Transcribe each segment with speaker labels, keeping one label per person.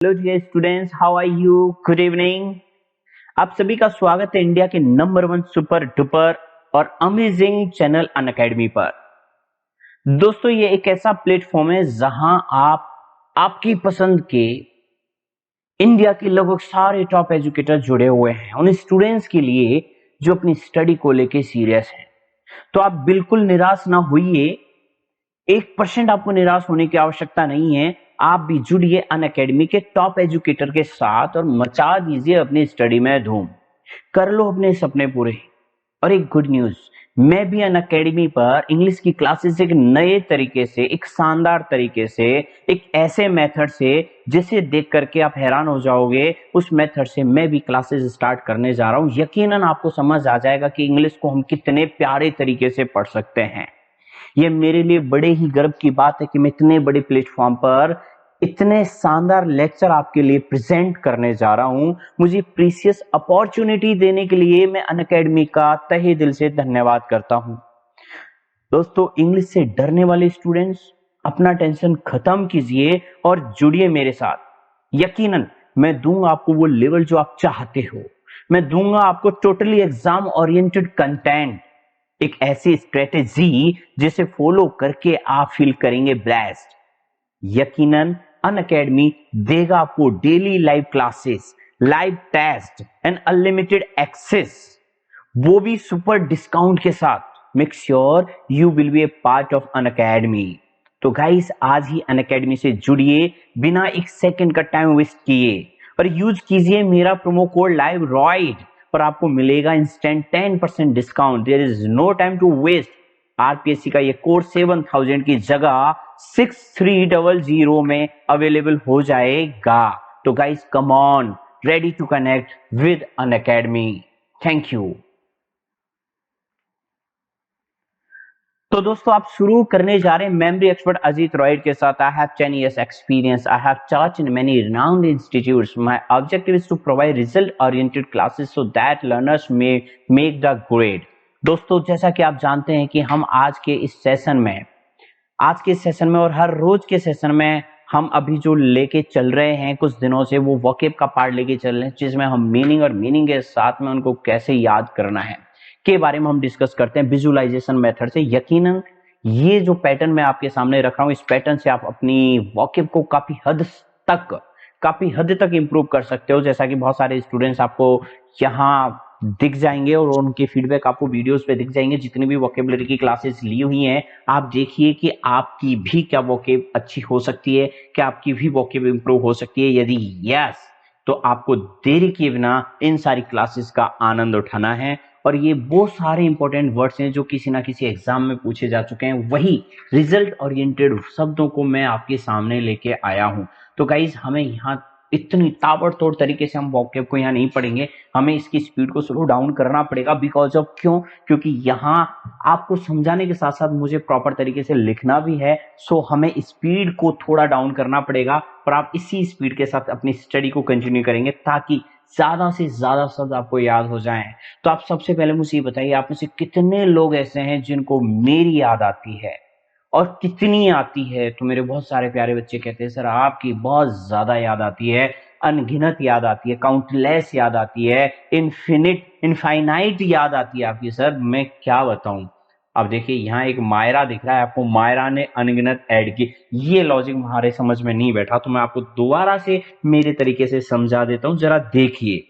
Speaker 1: Hello dear students, how are you? Good evening. आप सभी का स्वागत है इंडिया के नंबर 1 सुपर डुपर और अमेजिंग चैनल अनअकैडमी पर। दोस्तों, ये एक ऐसा प्लेटफॉर्म है जहां आप आपकी पसंद के इंडिया के लगभग सारे टॉप एजुकेटर जुड़े हुए हैं उन स्टूडेंट्स के लिए जो अपनी स्टडी को लेके सीरियस हैं। तो आप बिल्कुल निराश ना होइए, 1% आपको निराश होने की आवश्यकता नहीं है। आप भी जुड़िए अनअकैडमी के टॉप एजुकेटर के साथ और मचा दीजिए अपनी स्टडी में धूम। कर लो अपने सपने पूरे। और एक गुड न्यूज, मैं भी अनअकैडमी पर इंग्लिश की क्लासेस एक नए तरीके से, एक शानदार तरीके से, एक ऐसे मेथड से जिसे देख करके आप हैरान हो जाओगे, उस मेथड से मैं भी क्लासेस स्टार्ट करने जा रहा हूं। यकीनन आपको समझ आ जाएगा कि इंग्लिश को हम कितने प्यारे तरीके से पढ़ सकते हैं। ये मेरे लिए बड़े ही गर्व की बात है कि मैं इतने बड़े प्लेटफॉर्म पर इतने शानदार लेक्चर आपके लिए प्रेजेंट करने जा रहा हूं। मुझे प्रीशियस अपॉर्चुनिटी देने के लिए मैं अनअकैडमी का तहे दिल से धन्यवाद करता हूं। दोस्तों, इंग्लिश से डरने वाले स्टूडेंट्स, अपना टेंशन खत्म कीजिए और जुड़िए मेरे साथ। यकीनन मैं दूंगा आपको वो लेवल जो आप चाहते हो। मैं दूंगा आपको टोटली एग्जाम ओरिएंटेड कंटेंट, एक ऐसी स्ट्रेटेजी जिसे फॉलो करके आप फील करेंगे ब्लेस्ड। यकीनन अनअकैडमी देगा आपको daily live classes, live test and unlimited access, वो भी सुपर डिस्काउंट के साथ। Make sure you will be a part of Unacademy. तो गाइस, आज ही अनअकैडमी से जुड़िए बिना एक सेकंड का टाइम वेस्ट किए और यूज कीजिए मेरा प्रोमो कोड लाइव रॉइड और आपको मिलेगा instant 10% discount. There is no time to waste. RPSC का ये कोर्स 7000 की जगह 6300 में अवेलेबल हो जाएगा। तो guys, come on, ready to connect with Unacademy. Thank you. तो दोस्तों, आप शुरू करने जा रहे हैं मेमोरी एक्सपर्ट अजीत रॉयड के साथ। I have 10 years experience. I have taught in many renowned institutes. My objective is to provide result-oriented classes so that learners may make the grade. दोस्तों, जैसा कि आप जानते हैं कि हम आज के इस सेशन में और हर रोज के सेशन में हम अभी जो लेके चल रहे हैं कुछ दिनों से, वो वोकैब का पार्ट लेके चल रहे हैं, जिसमें हम मीनिंग और मीनिंग के साथ में उनको कैसे याद करना है के बारे में हम डिस्कस करते हैं विजुअलाइजेशन मेथड से। यकीनन ये जो पैटर्न मैं आपके सामने रख रहा हूं, इस पैटर्न से आप अपनी वोकैब को काफी हद तक इंप्रूव कर सकते हो। जैसा कि बहुत सारे स्टूडेंट्स आपको यहाँ दिख जाएंगे और उनके फीडबैक आपको वीडियोस पे दिख जाएंगे। जितनी भी वोकैबुलरी की क्लासेस ली हुई हैं, आप देखिए कि आपकी भी क्या वोकैब अच्छी हो सकती है, क्या आपकी भी वोकैब इंप्रूव हो सकती है। यदि यस, तो आपको देरी किए बिना इन सारी क्लासेस का आनंद उठाना है। और ये वो सारे इंपॉर्टेंट वर्ड्स हैं जो किसी ना किसी एग्जाम में पूछे जा चुके हैं, वही रिजल्ट ओरिएंटेड शब्दों को मैं आपके सामने लेके आया हूं। तो गाइज, हमें यहाँ इतनी ताबड़तोड़ तरीके से हम वोकैब को यहाँ नहीं पढ़ेंगे, हमें इसकी स्पीड को स्लो डाउन करना पड़ेगा। बिकॉज ऑफ क्यों? क्योंकि यहाँ आपको समझाने के साथ साथ मुझे प्रॉपर तरीके से लिखना भी है। सो हमें स्पीड को थोड़ा डाउन करना पड़ेगा और आप इसी स्पीड के साथ अपनी स्टडी को कंटिन्यू करेंगे ताकि ज्यादा से ज्यादा शब्द आपको याद हो जाएं। तो आप सबसे पहले मुझे ये बताइए, आप में से कितने लोग ऐसे हैं जिनको मेरी याद आती है और कितनी आती है? तो मेरे बहुत सारे प्यारे बच्चे कहते हैं सर आपकी बहुत ज्यादा याद आती है, अनगिनत याद आती है, काउंटलेस याद आती है, इनफाइनाइट याद आती है आपकी। सर मैं क्या बताऊं। अब देखिए, यहाँ एक मायरा दिख रहा है आपको, मायरा ने अनगिनत ऐड की। ये लॉजिक हमारे समझ में नहीं बैठा, तो मैं आपको दोबारा से मेरे तरीके से समझा देता हूं, जरा देखिए।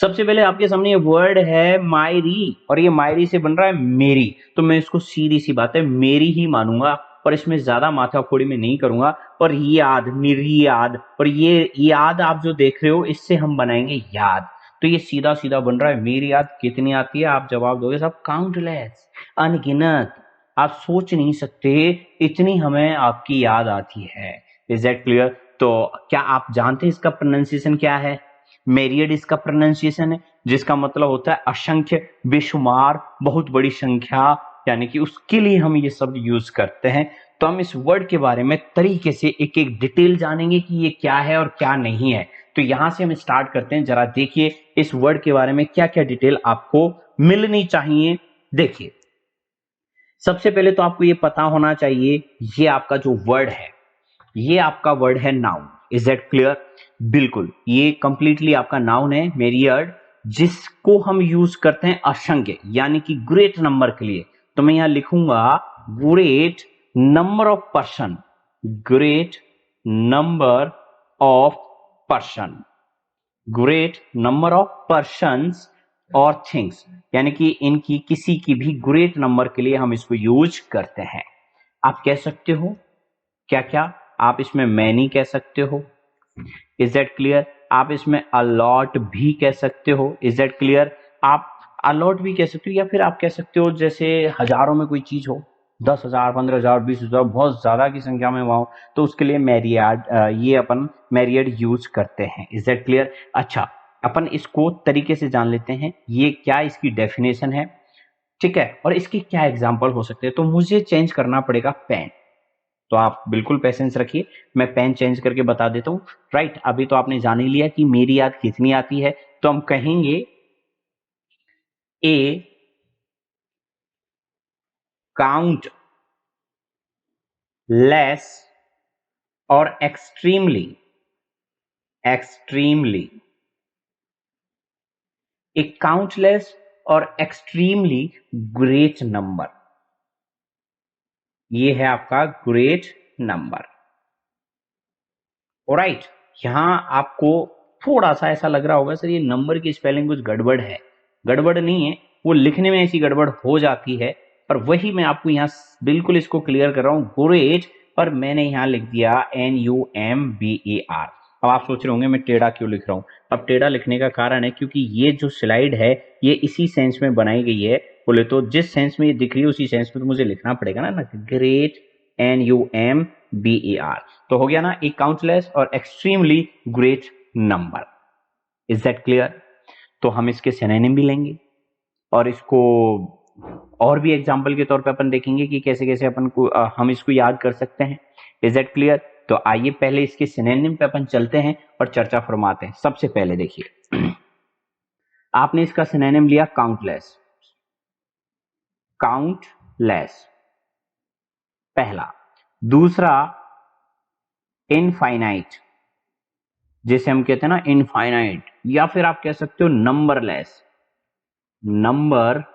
Speaker 1: सबसे पहले आपके सामने ये वर्ड है मायरी और ये मायरी से बन रहा है मेरी। तो मैं इसको सीधी सी बात है मेरी ही मानूंगा और इसमें ज्यादा माथाफोड़ी में नहीं करूंगा। और याद, निर्याद, और ये याद आप जो देख रहे हो इससे हम बनाएंगे याद। तो ये सीधा सीधा बन रहा है मेरी याद कितनी आती है? आप जवाब दोगे सब काउंटलेस, अनगिनत। आप सोच नहीं सकते इतनी हमें आपकी याद आती है। Is that clear? तो क्या आप जानते हैं इसका प्रोनाउंसिएशन क्या है? मेरियड इसका प्रोनाउंसिएशन है, जिसका मतलब होता है असंख्य, बेशुमार, बहुत बड़ी संख्या, यानी कि उसके लिए हम ये शब्द यूज करते हैं। तो हम इस वर्ड के बारे में तरीके से एक एक डिटेल जानेंगे कि ये क्या है और क्या नहीं है। तो यहां से हम स्टार्ट करते हैं। जरा देखिए इस वर्ड के बारे में क्या क्या डिटेल आपको मिलनी चाहिए। देखिए, सबसे पहले तो आपको ये पता होना चाहिए, ये आपका जो वर्ड है, ये आपका वर्ड है नाउन। Is that clear? बिल्कुल, ये कंप्लीटली आपका नाउन है मेरियड, जिसको हम यूज करते हैं असंख्य यानी कि ग्रेट नंबर के लिए। तो मैं यहां लिखूंगा great number of person, great number of person, great number of persons और थिंग्स, यानी कि इनकी किसी की भी ग्रेट नंबर के लिए हम इसको यूज करते हैं। आप कह सकते हो क्या क्या? आप इसमें मैनी कह सकते हो, इज दैट क्लियर? आप इसमें अलॉट भी कह सकते हो, इज दैट क्लियर? आप अलॉट भी कह सकते हो, या फिर आप कह सकते हो जैसे हजारों में कोई चीज हो, 10,000, 15,000, 20,000, बहुत ज्यादा की संख्या में वहां, तो उसके लिए मैरियड, ये अपन मैरियड यूज करते हैं, इज दैट क्लियर? अच्छा, अपन इसको तरीके से जान लेते हैं, ये क्या इसकी डेफिनेशन है, ठीक है, और इसके क्या एग्जाम्पल हो सकते हैं। तो मुझे चेंज करना पड़ेगा पेन, तो आप बिल्कुल पेशेंस रखिए, मैं पेन चेंज करके बता देता हूं। राइट, अभी तो आपने जान ही लिया कि मेरी याद कितनी आती है, तो हम कहेंगे ए काउंट लेस और एक्सट्रीमली, एक्सट्रीमली, ए काउंटलेस और एक्सट्रीमली ग्रेट नंबर, ये है आपका ग्रेट नंबर। ऑलराइट, यहां आपको थोड़ा सा ऐसा लग रहा होगा सर ये नंबर की स्पेलिंग कुछ गड़बड़ है, गड़बड़ नहीं है, वो लिखने में ऐसी गड़बड़ हो जाती है, पर वही मैं आपको यहाँ बिल्कुल इसको क्लियर कर रहा हूँ, ग्रेट, पर मैंने यहाँ लिख दिया NUMBER। अब आप सोच रहे होंगे मैं टेढ़ा क्यों लिख रहा हूँ। अब टेढ़ा लिखने का कारण है क्योंकि ये जो स्लाइड है ये इसी सेंस में बनाई गई है, बोले तो जिस सेंस में ये दिख रही है उसी सेंस में तो मुझे लिखना पड़ेगा ना, ग्रेट NUMBER। तो हो गया ना, एक काउंटलेस और extremely great number, is that clear? तो हम इसके सिनोनिम भी लेंगे और इसको और भी एग्जाम्पल के तौर पे अपन देखेंगे कि कैसे कैसे अपन को हम इसको याद कर सकते हैं, इज दैट क्लियर? तो आइए पहले इसके सिनोनिम पे अपन चलते हैं और चर्चा फरमाते हैं। सबसे पहले देखिए, आपने इसका सिनोनिम लिया काउंटलेस, काउंटलेस पहला। दूसरा इनफाइनाइट, जिसे हम कहते हैं ना इनफाइनाइट, या फिर आप कह सकते हो numberless, numberless,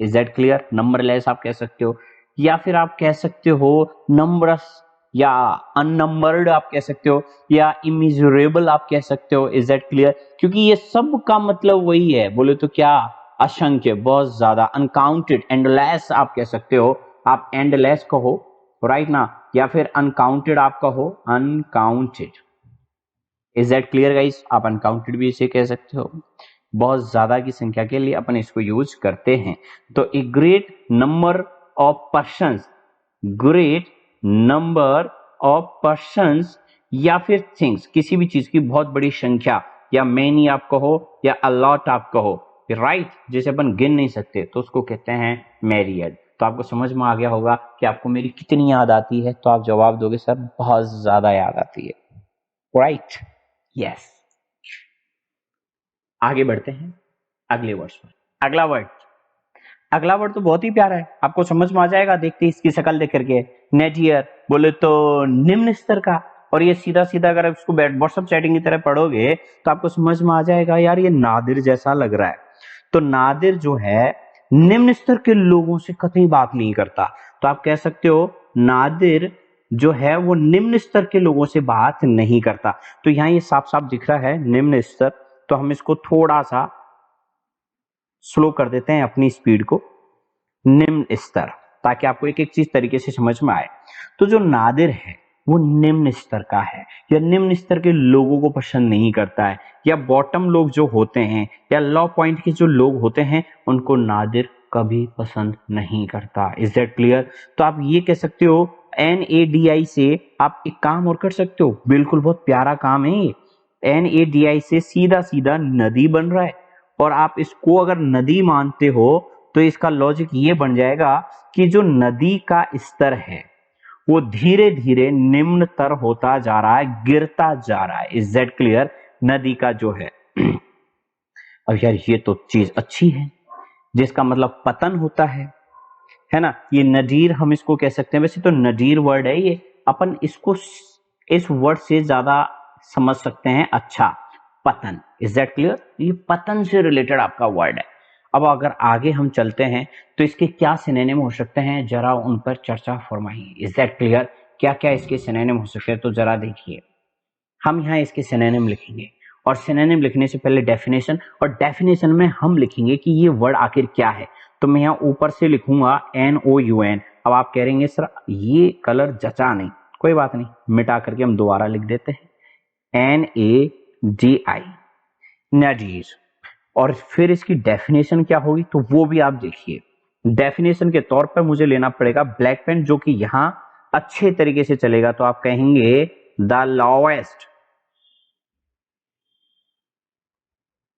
Speaker 1: is that clear? Numberless आप कह सकते हो, या फिर आप कह सकते हो नंबरस, या अननंबर्ड आप कह सकते हो, या इमेजरेबल आप कह सकते हो, इज दैट क्लियर? क्योंकि ये सब का मतलब वही है, बोले तो क्या, असंख्य, बहुत ज्यादा, अनकाउंटेड, एंडलेस आप कह सकते हो, आप एंडलेस कहो, राइट ना, या फिर अनकाउंटेड आप कहो, uncounted, is that clear guys? आप अनकाउंटेड भी इसे कह सकते हो, बहुत ज्यादा की संख्या के लिए अपन इसको यूज करते हैं। तो a great number of persons, great number of persons या फिर थिंग्स, किसी भी चीज की बहुत बड़ी संख्या, या मैनी आप कहो या अलॉट आप कहो, राइट, जिसे अपन गिन नहीं सकते, तो उसको कहते हैं मैरियड। तो आपको समझ में आ गया होगा कि आपको मेरी कितनी याद आती है, तो आप जवाब दोगे सर बहुत ज्यादा याद आती है, राइट? यस। आगे बढ़ते हैं अगले वर्ड पर। अगला वर्ड, अगला वर्ड तो बहुत ही प्यारा है, आपको समझ में आ जाएगा देखते ही इसकी शक्ल देख करके। नेटियर बोले तो निम्न स्तर का, और ये सीधा सीधा अगर इसको व्हाट्सएप चैटिंग की तरह पढ़ोगे तो आपको समझ में आ जाएगा यार ये नादिर जैसा लग रहा है। तो नादिर जो है निम्न स्तर के लोगों से कतई बात नहीं करता, तो आप कह सकते हो नादिर जो है वो निम्न स्तर के लोगों से बात नहीं करता। तो यहाँ ये साफ साफ दिख रहा है निम्न स्तर, तो हम इसको थोड़ा सा स्लो कर देते हैं अपनी स्पीड को, निम्न स्तर, ताकि आपको एक एक चीज तरीके से समझ में आए। तो जो नादिर है वो निम्न स्तर का है, या निम्न स्तर के लोगों को पसंद नहीं करता है, या बॉटम लोग जो होते हैं या लो पॉइंट के जो लोग होते हैं उनको नादिर कभी पसंद नहीं करता, इज दैट क्लियर? तो आप ये कह सकते हो NADI से आप एक काम और कर सकते हो, बिल्कुल बहुत प्यारा काम है ये। NADI से सीधा सीधा नदी बन रहा है, और आप इसको अगर नदी मानते हो तो इसका लॉजिक ये बन जाएगा कि जो नदी का स्तर है वो धीरे धीरे निम्नतर होता जा रहा है, गिरता जा रहा है, इज दैट क्लियर? नदी का जो है अब यार ये तो चीज अच्छी है, जिसका मतलब पतन होता है ना, ये नदीर हम इसको कह सकते हैं। वैसे तो नदीर वर्ड है ये, अपन इसको इस वर्ड से ज्यादा समझ सकते हैं अच्छा, पतन। Is that clear? ये पतन से रिलेटेड आपका वर्ड है। अब अगर आगे हम चलते हैं तो इसके क्या सिनोनिम हो सकते हैं, जरा उन पर चर्चा फरमाइए। Is that clear? क्या क्या इसके सिनोनिम हो सकते हैं, तो जरा देखिए। हम यहाँ इसके सिनोनिम लिखेंगे और सिनोनिम लिखने से पहले डेफिनेशन, और डेफिनेशन में हम लिखेंगे कि ये वर्ड आखिर क्या है। तो मैं यहाँ ऊपर से लिखूंगा NOUN। अब आप कह रहेंगे सर ये कलर जचा नहीं, कोई बात नहीं, मिटा करके हम दोबारा लिख देते हैं NADI, नडीर। और फिर इसकी डेफिनेशन क्या होगी तो वो भी आप देखिए। डेफिनेशन के तौर पर मुझे लेना पड़ेगा ब्लैक पेन, जो कि यहां अच्छे तरीके से चलेगा। तो आप कहेंगे the lowest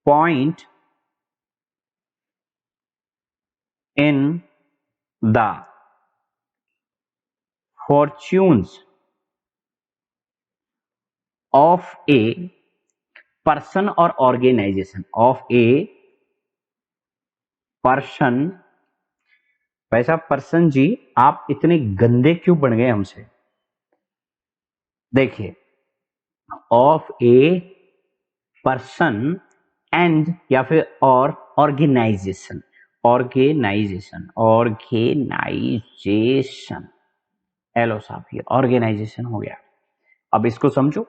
Speaker 1: point in the fortunes of a person और ऑर्गेनाइजेशन, ऑफ ए पर्सन। भाई साहब पर्सन जी, आप इतने गंदे क्यों बन गए हमसे? देखिए, ऑफ ए पर्सन एंड या फिर और ऑर्गेनाइजेशन, ऑर्गेनाइजेशन, ऑर्गेनाइजेशन। हेलो साहब, ये ऑर्गेनाइजेशन हो गया। अब इसको समझो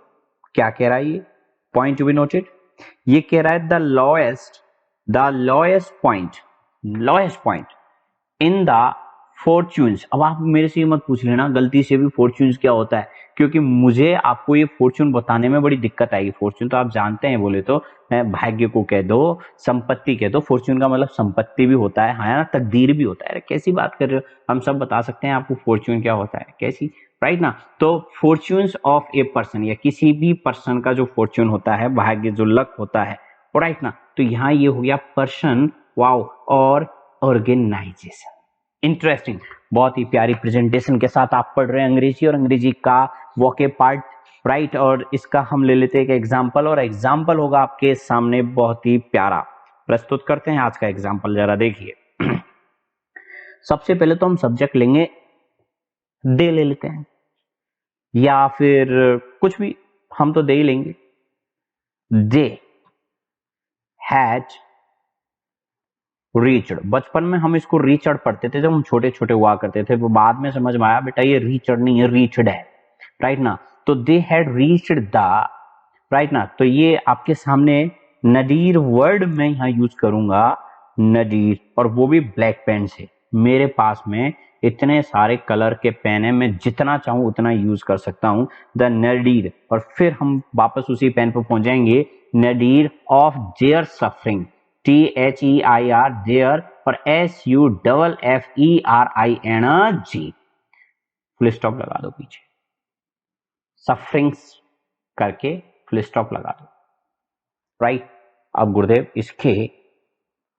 Speaker 1: क्या कह रहा है ये, पॉइंट टू बी नोटेड। ये कह रहा है the lowest point in the fortunes. अब आप मेरे से ये मत पूछ लेना गलती से भी फॉर्च्यून्स क्या होता है, क्योंकि मुझे आपको ये फॉर्च्यून बताने में बड़ी दिक्कत आएगी। फॉर्च्यून तो आप जानते हैं, बोले तो भाग्य को कह दो, संपत्ति कह दो। फॉर्च्यून का मतलब संपत्ति भी होता है, हाँ ना, तकदीर भी होता है। कैसी बात कर रहे हो, हम सब बता सकते हैं आपको फॉर्च्यून क्या होता है, कैसी, राइट ना। तो फॉर्च्यून्स ऑफ ए पर्सन, या किसी भी पर्सन का जो फॉर्च्यून होता है, भाग्य जो लक होता है, राइट ना। तो यहाँ ये हो गया पर्सन, वाओ, और ऑर्गेनाइजेशन। इंटरेस्टिंग, बहुत ही प्यारी प्रेजेंटेशन के साथ आप पढ़ रहे हैं अंग्रेजी, और अंग्रेजी का वोके पार्ट, राइट। और इसका हम ले लेते हैं एक एग्जाम्पल, और एग्जाम्पल होगा आपके सामने बहुत ही प्यारा। प्रस्तुत करते हैं आज का एग्जाम्पल, जरा देखिए। सबसे पहले तो हम सब्जेक्ट लेंगे दे, ले लेते हैं, या फिर कुछ भी, हम तो दे ही लेंगे। They has reached. बचपन में हम इसको रीचड पढ़ते थे जब हम छोटे छोटे हुआ करते थे, वो बाद में समझ में आया बेटा ये रीचड नहीं है, रीचड है, राइट ना। तो they had reached the, right ना। तो ये आपके सामने नदीर वर्ड में यहां यूज करूंगा, नदीर, और वो भी ब्लैक पेन से। मेरे पास में इतने सारे कलर के पेन है, मैं जितना चाहूं उतना यूज कर सकता हूं, द नदीर। और फिर हम वापस उसी पेन पर पहुंच जाएंगे, nadir of their suffering, THEIR their, और SUFFERING, फुल स्टॉप लगा दो पीछे, सफरिंग्स करके फुल स्टॉप लगा दो, राइट। अब गुरुदेव इसके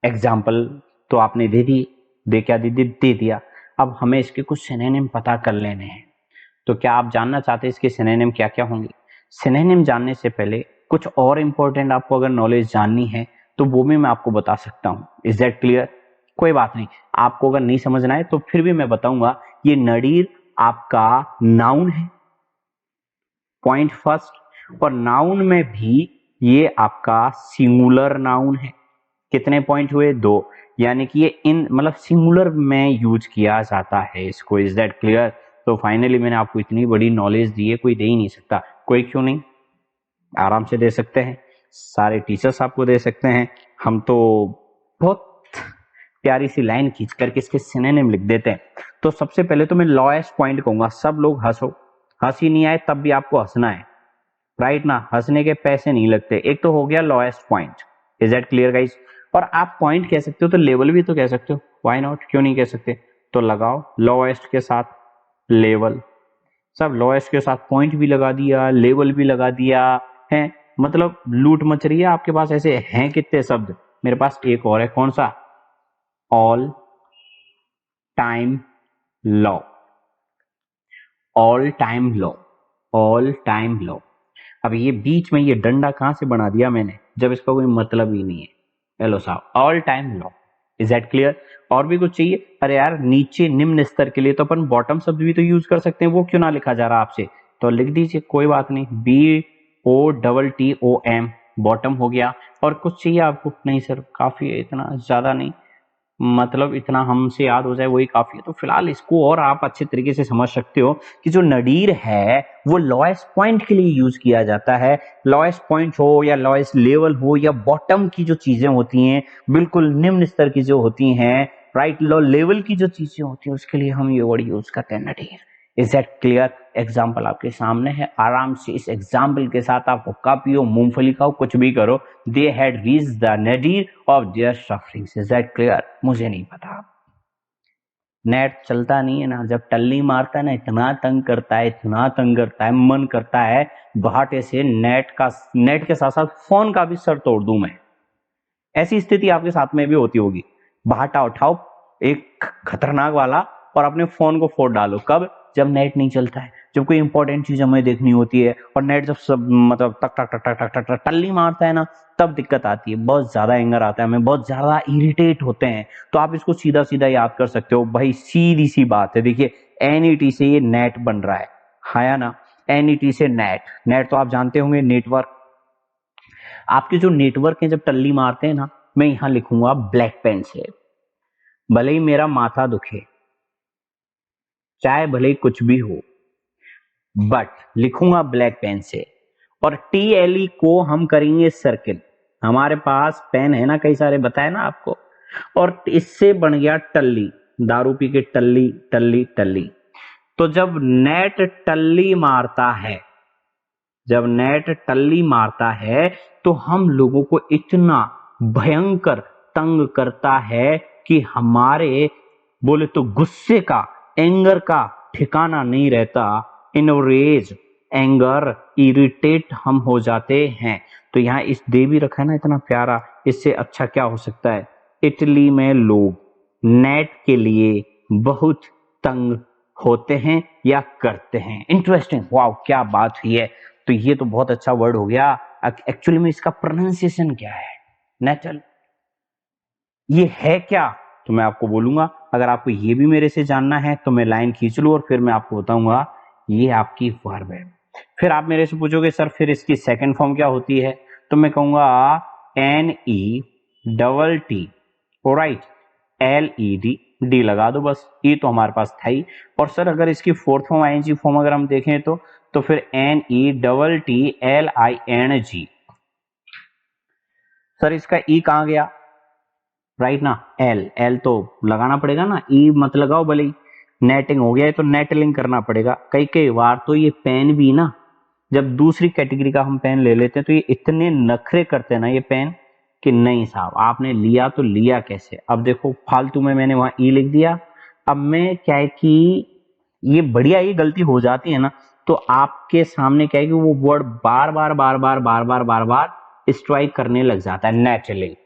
Speaker 1: एग्जाम्पल तो आपने दे दिया। अब हमें इसके कुछ सिनोनिम पता कर लेने हैं। तो क्या आप जानना चाहते हैं इसके सिनोनिम क्या क्या होंगे? सिनोनिम जानने से पहले कुछ और इंपॉर्टेंट आपको अगर नॉलेज जाननी है तो वो भी मैं आपको बता सकता हूं। Is that clear? कोई बात नहीं, आपको अगर नहीं समझना है तो फिर भी मैं बताऊंगा। ये नडीर आपका नाउन है, पॉइंट फर्स्ट, और नाउन में भी ये आपका सिंगुलर नाउन है। कितने पॉइंट हुए? 2, यानी कि ये इन मतलब सिंगुलर में यूज किया जाता है इसको। Is that clear? तो फाइनली मैंने आपको इतनी बड़ी नॉलेज दी है, कोई दे ही नहीं सकता। कोई क्यों नहीं, आराम से दे सकते हैं, सारे टीचर्स आपको दे सकते हैं। हम तो बहुत प्यारी सी लाइन खींच करके इसके सिनोनिम लिख देते हैं। तो सबसे पहले तो मैं लोएस्ट पॉइंट कहूंगा, सब लोग हंसो, हंसी नहीं आए तब भी आपको हंसना है, राइट ना, हंसने के पैसे नहीं लगते। एक तो हो गया lowest point. Is that clear guys? और आप पॉइंट कह सकते हो तो लेवल भी तो कह सकते हो, व्हाई नॉट, क्यों नहीं कह सकते? तो लगाओ लोएस्ट के साथ लेवल, सब लोएस्ट के साथ पॉइंट भी लगा दिया, लेवल भी लगा दिया है, मतलब लूट मच रही है आपके पास। ऐसे हैं कितने शब्द, मेरे पास एक और है, कौन सा? All time law, all time law, all time law. अब ये बीच में ये डंडा कहां से बना दिया मैंने, जब इसका कोई मतलब ही नहीं है। हेलो साहब, all time law. Is that clear? और भी कुछ चाहिए? अरे यार नीचे निम्न स्तर के लिए तो अपन बॉटम शब्द भी तो यूज कर सकते हैं, वो क्यों ना लिखा जा रहा आपसे? तो लिख दीजिए, कोई बात नहीं, BOTTOM बॉटम हो गया। और कुछ चाहिए आपको? नहीं सर काफी है, इतना ज्यादा नहीं, मतलब इतना हमसे याद हो जाए वही काफी है। तो फिलहाल इसको और आप अच्छे तरीके से समझ सकते हो कि जो नडीर है वो लॉएस्ट पॉइंट के लिए यूज किया जाता है। लॉएस्ट पॉइंट हो या लॉएस्ट लेवल हो या बॉटम की जो चीजें होती हैं, बिल्कुल निम्न स्तर की जो होती हैं, राइट, लो लेवल की जो चीजें होती हैं, उसके लिए हम ये वर्ड यूज करते हैं nadir. Is that clear? Example आपके सामने है, आराम से इस एग्जाम्पल के साथ आप हुक्का पियो, मूंगफली खाओ, कुछ भी करो। They had reach the nadir of their sufferings. Is that clear? मुझे नहीं पता। नेट चलता नहीं है ना, जब टल्ली मारता है ना, इतना तंग करता है, इतना तंग करता है, मन करता है बहाटे से नेट के साथ साथ फोन का भी सर तोड़ दूं मैं। ऐसी स्थिति आपके साथ में भी होती होगी। बहाटा उठाओ एक खतरनाक वाला और अपने फोन को फोड़ डालो। कब? जब नेट नहीं चलता है, जब कोई इंपॉर्टेंट चीज हमें देखनी होती है और नेट जब सब मतलब टक टक टक टक टक टक टक टल्ली मारता है ना, तब दिक्कत आती है, बहुत ज्यादा एंगर आता है, हमें बहुत ज्यादा इरिटेट होते हैं। तो आप इसको सीधा सीधा याद कर सकते हो भाई, सीधी सी बात है। देखिए NET से ये नेट बन रहा है, हाँ ना, NET से नेट। नेट तो आप जानते होंगे, नेटवर्क। आपके जो नेटवर्क है जब टल्ली मारते हैं ना, मैं यहां लिखूंगा ब्लैक पेन से, भले ही मेरा माथा दुखे, चाहे भले ही कुछ भी हो, बट लिखूंगा ब्लैक पेन से। और TLE को हम करेंगे सर्किल। हमारे पास पेन है ना, कई सारे बताए ना आपको। और इससे बन गया टल्ली, दारू पी के टल्ली टल्ली टल्ली। तो जब नेट टल्ली मारता है, जब नेट टल्ली मारता है तो हम लोगों को इतना भयंकर तंग करता है कि हमारे बोले तो गुस्से का, एंगर का ठिकाना नहीं रहता। इनरेज, एंगर, इरिटेट हम हो जाते हैं। तो यहाँ इस दे भी रखा है ना इतना प्यारा, इससे अच्छा क्या हो सकता है? इटली में लोग नेट के लिए बहुत तंग होते हैं या करते हैं। इंटरेस्टिंग, वाओ क्या बात हुई है। तो ये तो बहुत अच्छा वर्ड हो गया। एक्चुअली में इसका प्रोनाउंसिएशन क्या है? नेटल। ये है क्या? तो मैं आपको बोलूंगा। अगर आपको ये भी मेरे से जानना है तो मैं लाइन खींच लूं और फिर मैं आपको बताऊंगा ये आपकी वर्ब है। फिर आप मेरे से पूछोगे सर फिर इसकी सेकंड फॉर्म क्या होती है? तो मैं कहूंगा NETT, राइट, LED, डी लगा दो बस, ई तो हमारे पास था ही। और सर अगर इसकी फोर्थ फॉर्म ING फॉर्म अगर हम देखें तो फिर NETTLING। सर इसका ई कहां गया? राइट ना, एल तो लगाना पड़ेगा ना, ई मत लगाओ भले ही। नेटिंग हो गया है तो नेटलिंग करना पड़ेगा। कई कई बार तो ये पेन भी ना, जब दूसरी कैटेगरी का हम पेन ले लेते हैं तो ये इतने नखरे करते हैं ना ये पेन कि नहीं साहब आपने लिया तो लिया कैसे। अब देखो फालतू में मैंने वहां ई लिख दिया। अब मैं क्या है कि ये बढ़िया, ये गलती हो जाती है ना, तो आपके सामने क्या है कि वो वर्ड बार बार बार बार बार बार बार बार स्ट्राइक करने लग जाता है, नेचुरली,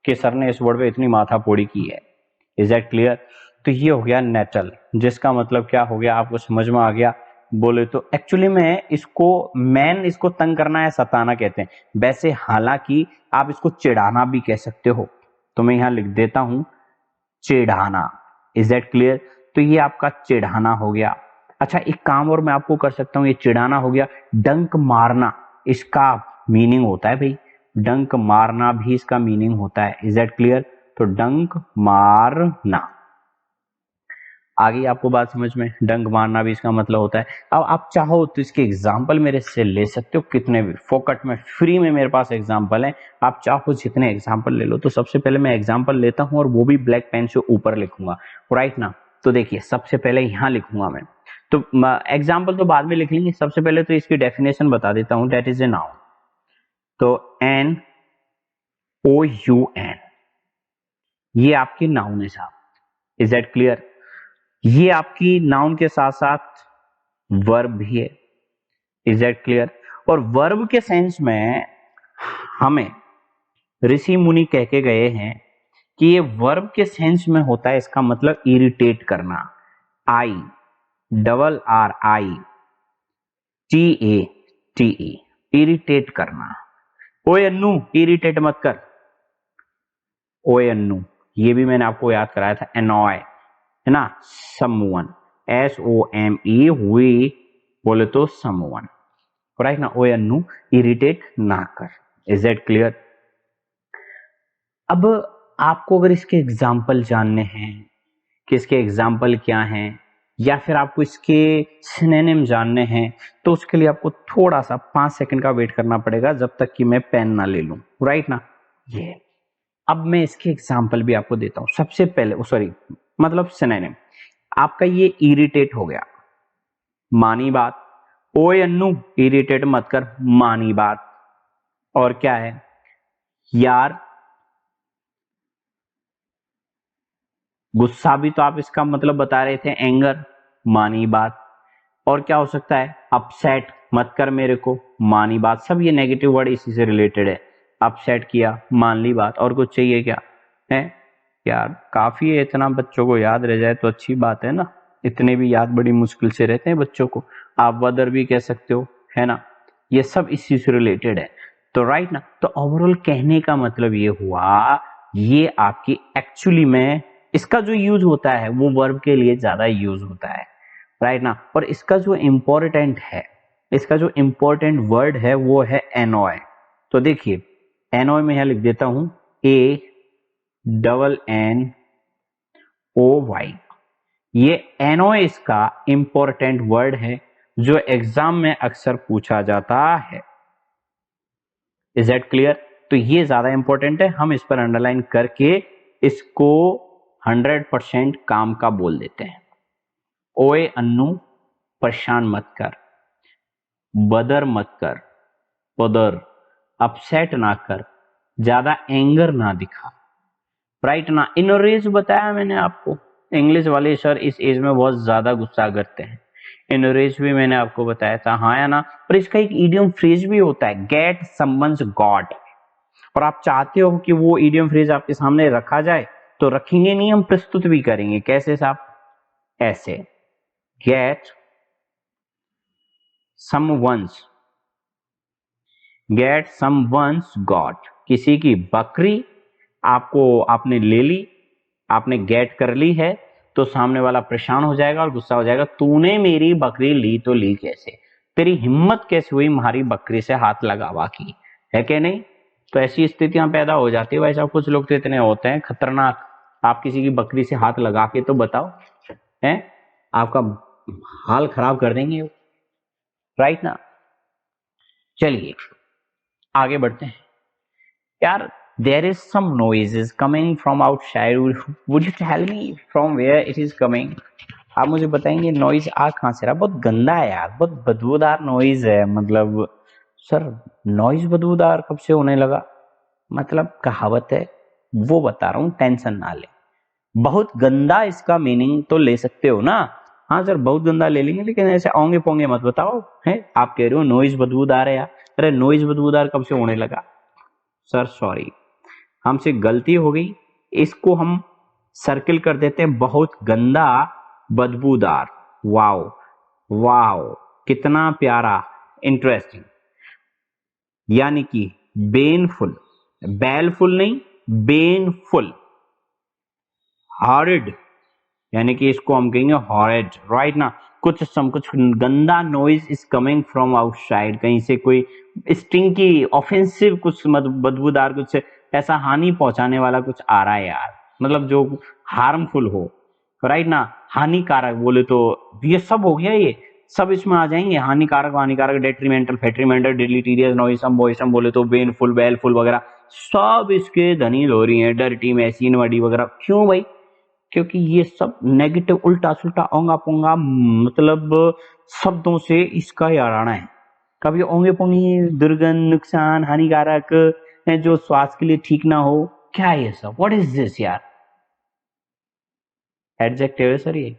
Speaker 1: कि सर ने इस वर्ड पे इतनी माथा फोड़ी की है। Is that clear? तो ये हो गया नेचल, जिसका मतलब क्या हो गया आपको समझ में आ गया। बोले तो एक्चुअली में इसको मैन इसको तंग करना या सताना कहते हैं। वैसे हालांकि आप इसको चिढ़ाना भी कह सकते हो। तो मैं यहां लिख देता हूं चिढ़ाना। Is that clear? तो ये आपका चिढ़ाना हो गया। अच्छा एक काम और मैं आपको कर सकता हूं, ये चिढ़ाना हो गया। डंक मारना इसका मीनिंग होता है भाई, डंक मारना भी इसका मीनिंग होता है। Is that clear? तो डंक मारना, आ गई आपको बात समझ में? डंक मारना भी इसका मतलब होता है। अब आप चाहो तो इसके एग्जाम्पल मेरे से ले सकते हो, कितने भी, फोकट में फ्री में मेरे पास एग्जाम्पल है। आप चाहो जितने एग्जाम्पल ले लो। तो सबसे पहले मैं एग्जाम्पल लेता हूं और वो भी ब्लैक पेन से ऊपर लिखूंगा, राइट ना। तो देखिए सबसे पहले यहां लिखूंगा मैं, तो एग्जाम्पल तो बाद में लिख लेंगे। सबसे पहले तो इसकी डेफिनेशन बता देता हूं, दैट इज ए नाउन। तो NOUN, ये आपकी नाउन है साहब। Is that clear? ये आपकी नाउन के साथ साथ वर्ब भी है। Is that clear? और वर्ब के सेंस में हमें ऋषि मुनि कह के गए हैं कि ये वर्ब के सेंस में होता है, इसका मतलब इरिटेट करना। IRRITATE, इरिटेट करना। ओए अन्नू इरिटेट मत कर, ओए अन्नू, ये भी मैंने आपको याद कराया था, एनॉय है ना, समवन, SOME, हुई बोले तो समवन, राइट ना। ओए अन्नू इरिटेट ना कर। Is that clear? अब आपको अगर इसके एग्जाम्पल जानने हैं कि इसके एग्जाम्पल क्या हैं, या फिर आपको इसके सिनोनिम जानने हैं, तो उसके लिए आपको थोड़ा सा 5 सेकंड का वेट करना पड़ेगा, जब तक कि मैं पेन ना ले लूं, राइट ना। ये अब मैं इसके एग्जाम्पल भी आपको देता हूं। सबसे पहले सॉरी, मतलब सिनोनिम आपका ये इरिटेट हो गया, मानी बात। ओए अन्नू इरिटेट मत कर, मानी बात। और क्या है यार, गुस्सा भी तो आप इसका मतलब बता रहे थे, एंगर, मानी बात। और क्या हो सकता है, अपसेट मत कर मेरे को, मानी बात। सब ये नेगेटिव वर्ड इसी से रिलेटेड है। अपसेट किया, मान ली बात। और कुछ चाहिए क्या है यार? काफी है, इतना बच्चों को याद रह जाए तो अच्छी बात है ना। इतने भी याद बड़ी मुश्किल से रहते हैं बच्चों को। आप वदर भी कह सकते हो, है ना। ये सब इसी से रिलेटेड है, तो राइट ना। तो ओवरऑल कहने का मतलब ये हुआ, ये आपकी एक्चुअली में इसका जो यूज होता है वो वर्ब के लिए ज्यादा यूज होता है, राइट ना। और इसका जो इम्पोर्टेंट है, इसका जो इम्पोर्टेंट वर्ड है वो है एनॉय। तो देखिए एनॉय में यहां लिख देता हूं ANNOY। ये एनॉय इसका इंपॉर्टेंट वर्ड है जो एग्जाम में अक्सर पूछा जाता है। Is that clear? तो ये ज्यादा इंपॉर्टेंट है, हम इस पर अंडरलाइन करके इसको 100% काम का बोल देते हैं। ओए अन्नू परेशान मत कर, बदर मत कर, बदर अपसेट ना कर, ज्यादा एंगर ना दिखा, राइट ना। इनरेज बताया मैंने आपको, इंग्लिश वाले सर इस एज में बहुत ज्यादा गुस्सा करते हैं। इनरेज भी मैंने आपको बताया था, हाँ या ना। पर इसका एक इडियम फ्रेज भी होता है, गेट समवन्स गॉड। और आप चाहते हो कि वो इडियम फ्रेज आपके सामने रखा जाए, तो रखेंगे नहीं, हम प्रस्तुत भी करेंगे। कैसे साहब? ऐसे, get someone's, get someone's god. किसी की बकरी आपने ले ली, आपने गेट कर ली है, तो सामने वाला परेशान हो जाएगा और गुस्सा हो जाएगा, तूने मेरी बकरी ली तो ली कैसे, तेरी हिम्मत कैसे हुई हमारी बकरी से हाथ लगावा की, है कि नहीं। तो ऐसी स्थितियां पैदा हो जाती है भाई साहब। कुछ लोग तो इतने होते हैं खतरनाक, आप किसी की बकरी से हाथ लगा के तो बताओ, है आपका हाल खराब कर देंगे, राइट ना। चलिए आगे बढ़ते हैं यार। There is some noises coming from outside, would you tell me from where it is coming? आप मुझे बताएंगे नॉइज आ कहां से रहा? बहुत गंदा है यार, बहुत बदबूदार नॉइज है। मतलब सर नॉइज बदबूदार कब से होने लगा? मतलब कहावत है वो बता रहा हूं, टेंशन ना ले। बहुत गंदा इसका मीनिंग तो ले सकते हो ना। हाँ सर बहुत गंदा ले लेंगे, लेकिन ऐसे ओंगे पोंगे मत बताओ। है आप कह रहे हो नॉइज बदबूदार है यार, अरे नॉइज बदबूदार कब से होने लगा? सर सॉरी, हमसे गलती हो गई। इसको हम सर्किल कर देते हैं, बहुत गंदा बदबूदार। वाओ वाओ, कितना प्यारा, इंटरेस्टिंग। यानी कि बेनफुल, बैलफुल नहीं, बेनफुल। हॉरिड, यानी कि इसको हम कहेंगे हॉरिड, राइट ना। कुछ गंदा noise is coming from outside, कहीं से कोई स्टिंकी ऑफेंसिव कुछ बदबूदार, कुछ ऐसा हानि पहुंचाने वाला कुछ आ रहा है यार, मतलब जो हार्मफुल हो, राइट ना। हानिकारक बोले तो ये सब हो गया, ये सब इसमें आ जाएंगे। हानिकारक, हानिकारक, डेट्रीमेंटल, फेट्रीमेंटल, डिलीटीरियस, नॉइसम, वॉइसम बोले तो बेनफुल, बेलफुल वगैरह सब इसके धनी हो रही है। डर्टी, मैसी, इनवर्डी वगैरह। क्यों भाई? क्योंकि ये सब नेगेटिव, उल्टा सुल्टा, ओंगा पोंगा मतलब शब्दों से इसका याराना है। कभी ओंगे पोंगे, दुर्गंध, नुकसान, हानिकारक है, जो स्वास्थ्य के लिए ठीक ना हो, क्या है ये सब? व्हाट इज दिस यार? एडजेक्टिव है सर ये।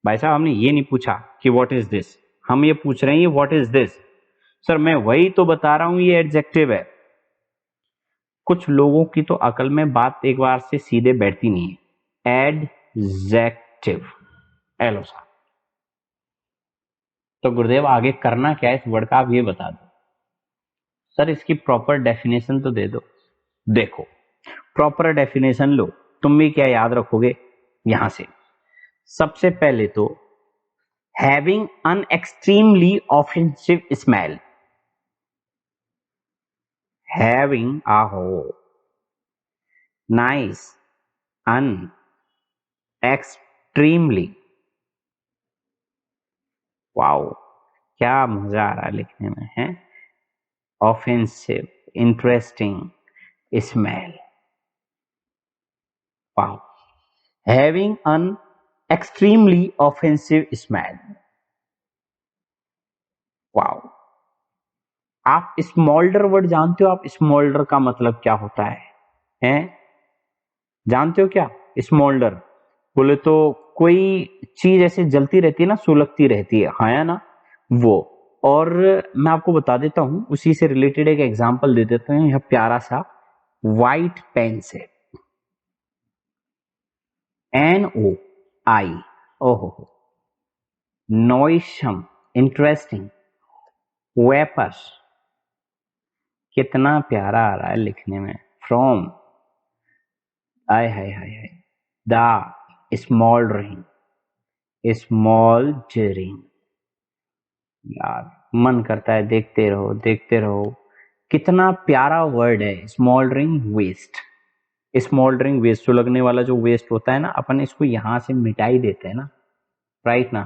Speaker 1: भाई साहब हमने ये नहीं पूछा कि व्हाट इज दिस, हम ये पूछ रहे हैं व्हाट इज दिस। सर मैं वही तो बता रहा हूं, ये एडजेक्टिव है। कुछ लोगों की तो अकल में बात एक बार से सीधे बैठती नहीं है। एडजेक्टिव, एलो साहब। तो गुरुदेव आगे करना क्या है इस वर्ड का, आप ये बता दो। सर इसकी प्रॉपर डेफिनेशन तो दे दो। देखो प्रॉपर डेफिनेशन लो, तुम भी क्या याद रखोगे यहां से। सबसे पहले तो having an extremely offensive smell, having आहो नाइस अन एक्सट्रीमली, वाओ क्या मजा आ रहा है लिखने में है, offensive interesting smell, wow having an extremely offensive smell, wow. आप स्मोल्डर वर्ड जानते हो? आप स्मोल्डर का मतलब क्या होता है? हैं? जानते हो क्या स्मोल्डर? बोले तो कोई चीज ऐसे जलती रहती है ना, सुलगती रहती है, हाँ या ना, वो। और मैं आपको बता देता हूं, उसी से रिलेटेड एक एग्जांपल दे देते हैं, यह प्यारा सा व्हाइट पेन से, NOI, ओहो, नॉइसम इंटरेस्टिंग, वेपर्स, कितना प्यारा आ रहा है लिखने में, from, I hi hi hi, the स्मॉल्डरिंग, स्मॉल्डरिंग, यार मन करता है देखते रहो देखते रहो, कितना प्यारा वर्ड है स्मॉल्डरिंग वेस्ट। स्मॉल्डरिंग वेस्ट, सुलगने वाला जो वेस्ट होता है ना, अपन इसको यहां से मिटा ही देते हैं ना, राइट ना,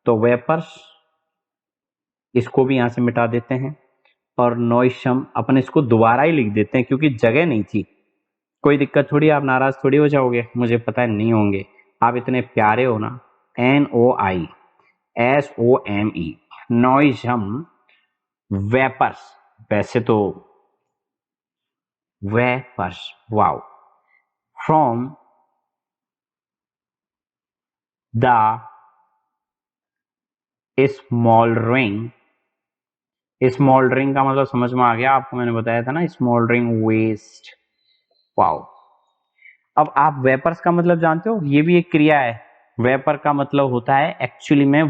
Speaker 1: तो वेपर्स इसको भी यहां से मिटा देते हैं, और नॉइसम अपन इसको दोबारा ही लिख देते हैं क्योंकि जगह नहीं थी। कोई दिक्कत थोड़ी, आप नाराज थोड़ी हो जाओगे, मुझे पता है नहीं होंगे, आप इतने प्यारे हो ना। NOISOME, नॉइसम वेपर्स, वैसे तो वेपर्स, वाओ, फ्रॉम द स्मॉल्डरिंग, स्मॉल्डरिंग का मतलब समझ में आ गया आपको, मैंने बताया था ना, स्मॉल्डरिंग वेस्ट, वाओ। अब आप वेपर्स का मतलब जानते हो? ये भी एक क्रिया है। वेपर का मतलब होता है एक्चुअली में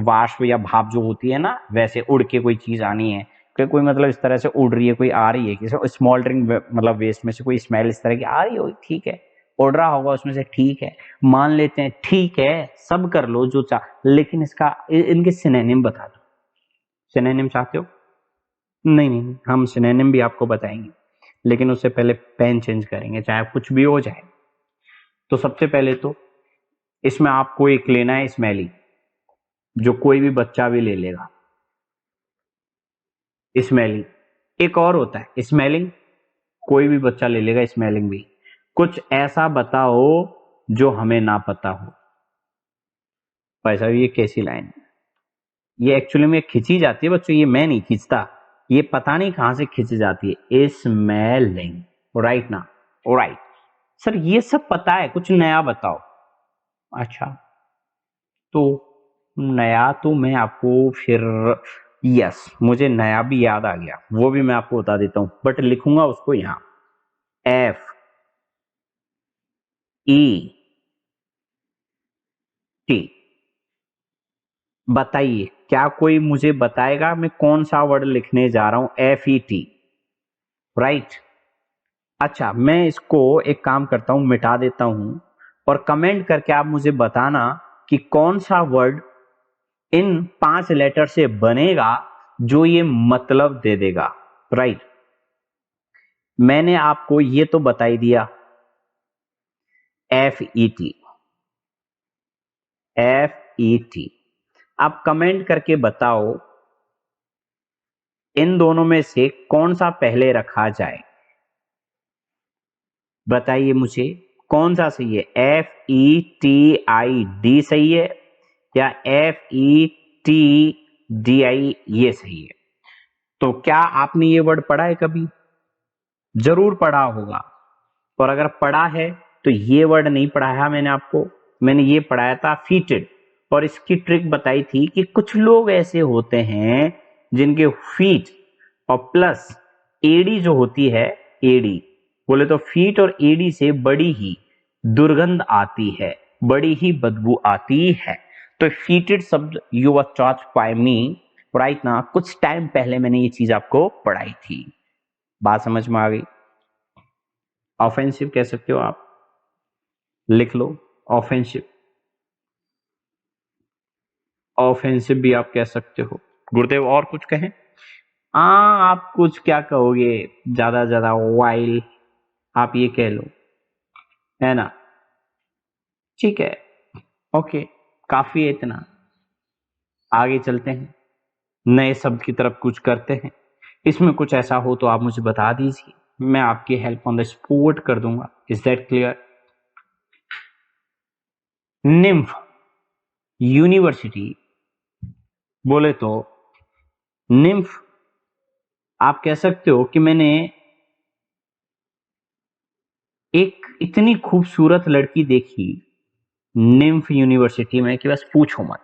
Speaker 1: वाष्प या भाप जो होती है ना, वैसे उड़ के कोई चीज आनी है, कोई मतलब इस तरह से उड़ रही है, कोई आ रही है, किसी स्मॉल्डरिंग मतलब वेस्ट में से कोई स्मेल इस तरह की आ रही हो, ठीक है, उड़ रहा होगा उसमें से, ठीक है, मान लेते हैं, ठीक है, सब कर लो जो चाह, लेकिन इसका इनके सिनोनिम बता दो। सिनोनिम चाहते हो? नहीं नहीं, हम सिनोनिम भी आपको बताएंगे, लेकिन उससे पहले पेन चेंज करेंगे, चाहे कुछ भी हो जाए। तो सबसे पहले तो इसमें आपको एक लेना है स्मेली, जो कोई भी बच्चा भी ले लेगा, स्मेलिंग। एक और होता है स्मेलिंग, कोई भी बच्चा ले लेगा स्मेलिंग भी। कुछ ऐसा बताओ जो हमें ना पता हो। भाई साहब ये कैसी लाइन है? ये एक्चुअली में खिंची जाती है बच्चों, ये मैं नहीं खींचता, ये पता नहीं कहां से खिंच जाती है, स्मेलिंग, राइट ना, राइट। सर ये सब पता है, कुछ नया बताओ। अच्छा, तो नया तो मैं आपको फिर, यस मुझे नया भी याद आ गया, वो भी मैं आपको बता देता हूं, बट लिखूंगा उसको यहां, FET। बताइए, क्या कोई मुझे बताएगा मैं कौन सा वर्ड लिखने जा रहा हूं? FET, right. अच्छा, मैं इसको एक काम करता हूं, मिटा देता हूं, और कमेंट करके आप मुझे बताना कि कौन सा वर्ड इन 5 लेटर से बनेगा जो ये मतलब दे देगा, राइट। मैंने आपको ये तो बता ही दिया, FET, FET। आप कमेंट करके बताओ इन दोनों में से कौन सा पहले रखा जाए, बताइए मुझे कौन सा सही है, FETID सही है या FETDI ये सही है? तो क्या आपने ये वर्ड पढ़ा है कभी? जरूर पढ़ा होगा, और अगर पढ़ा है तो ये वर्ड नहीं पढ़ाया मैंने आपको, मैंने ये पढ़ाया था फीटेड, और इसकी ट्रिक बताई थी कि कुछ लोग ऐसे होते हैं जिनके फीट और प्लस एडी जो होती है, एडी बोले तो फीट और एडी से बड़ी ही दुर्गंध आती है, बड़ी ही बदबू आती है। तो फीटेड शब्द you were taught by me, right ना, कुछ टाइम पहले मैंने ये चीज आपको पढ़ाई थी, बात समझ में आ गई? ऑफेंसिव कह सकते हो आप, लिख लो ऑफेंसिव। ऑफेंसिव भी आप कह सकते हो। गुरुदेव और कुछ कहें? आप कुछ क्या कहोगे, ज्यादा वाइल आप ये कह लो, है ना? ठीक है, ओके, काफी है इतना। आगे चलते हैं, नए शब्द की तरफ कुछ करते हैं। इसमें कुछ ऐसा हो तो आप मुझे बता दीजिए, मैं आपकी हेल्प ऑन द स्पॉट कर दूंगा। Is that clear? Nymph university बोले तो निम्फ आप कह सकते हो कि मैंने एक इतनी खूबसूरत लड़की देखी निम्फ यूनिवर्सिटी में कि बस पूछो मत।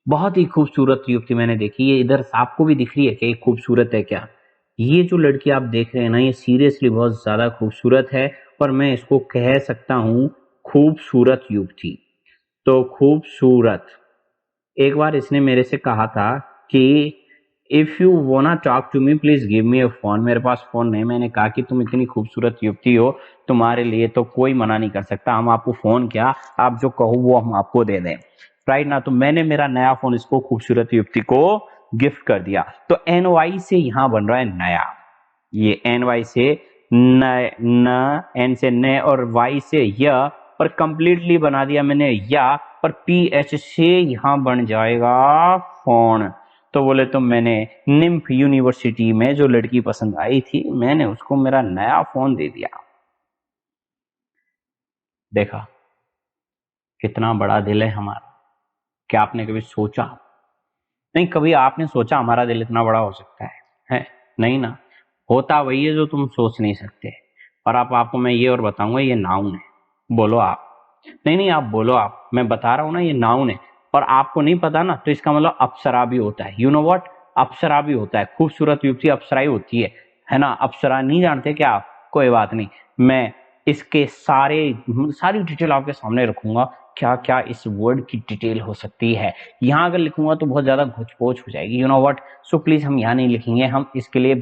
Speaker 1: बहुत ही खूबसूरत युवती मैंने देखी। ये इधर आपको भी दिख रही है क्या? ये खूबसूरत है क्या? ये जो लड़की आप देख रहे हैं ना, ये सीरियसली बहुत ज्यादा खूबसूरत है, और मैं इसको कह सकता हूं खूबसूरत युवती। तो खूबसूरत, एक बार इसने मेरे से कहा था कि if you wanna talk to me please give me a phone. मेरे पास फोन नहीं। मैंने कहा कि तुम इतनी खूबसूरत युवती हो, तुम्हारे लिए तो कोई मना नहीं कर सकता, हम आपको फोन क्या, आप जो कहो वो हम आपको दे दें, राइट ना? तो मैंने मेरा नया फोन इसको खूबसूरत युवती को गिफ्ट कर दिया। तो एनवाई से यहां बन रहा है नया। ये एनवाई से न, न एन से न और वाई से य, पर कंप्लीटली बना दिया मैंने या, पर पीएच से यहां बन जाएगा फोन। तो बोले तो मैंने निम्फ यूनिवर्सिटी में जो लड़की पसंद आई थी, मैंने उसको मेरा नया फोन दे दिया। देखा कितना बड़ा दिल है हमारा। क्या आपने कभी सोचा? नहीं, कभी आपने सोचा हमारा दिल इतना बड़ा हो सकता है? नहीं ना। होता वही है जो तुम सोच नहीं सकते। और आपको मैं ये और बताऊंगा, ये नाउन है। बोलो आप। नहीं नहीं, आप बोलो आप। मैं बता रहा हूं ना, ये नाउन है। और आपको नहीं पता ना, तो इसका मतलब अप्सरा भी होता है। You know what? अप्सरा भी होता है। खूबसूरत युवती अप्सरा ही होती है ना? अप्सरा नहीं जानते क्या आप? कोई बात नहीं, मैं इसके सारी डिटेल आपके सामने रखूंगा। क्या क्या इस वर्ड की डिटेल हो सकती है। यहां अगर लिखूंगा तो बहुत ज्यादा घुचपोच हो जाएगी। You know what? So please हम यहां नहीं लिखेंगे, हम इसके लिए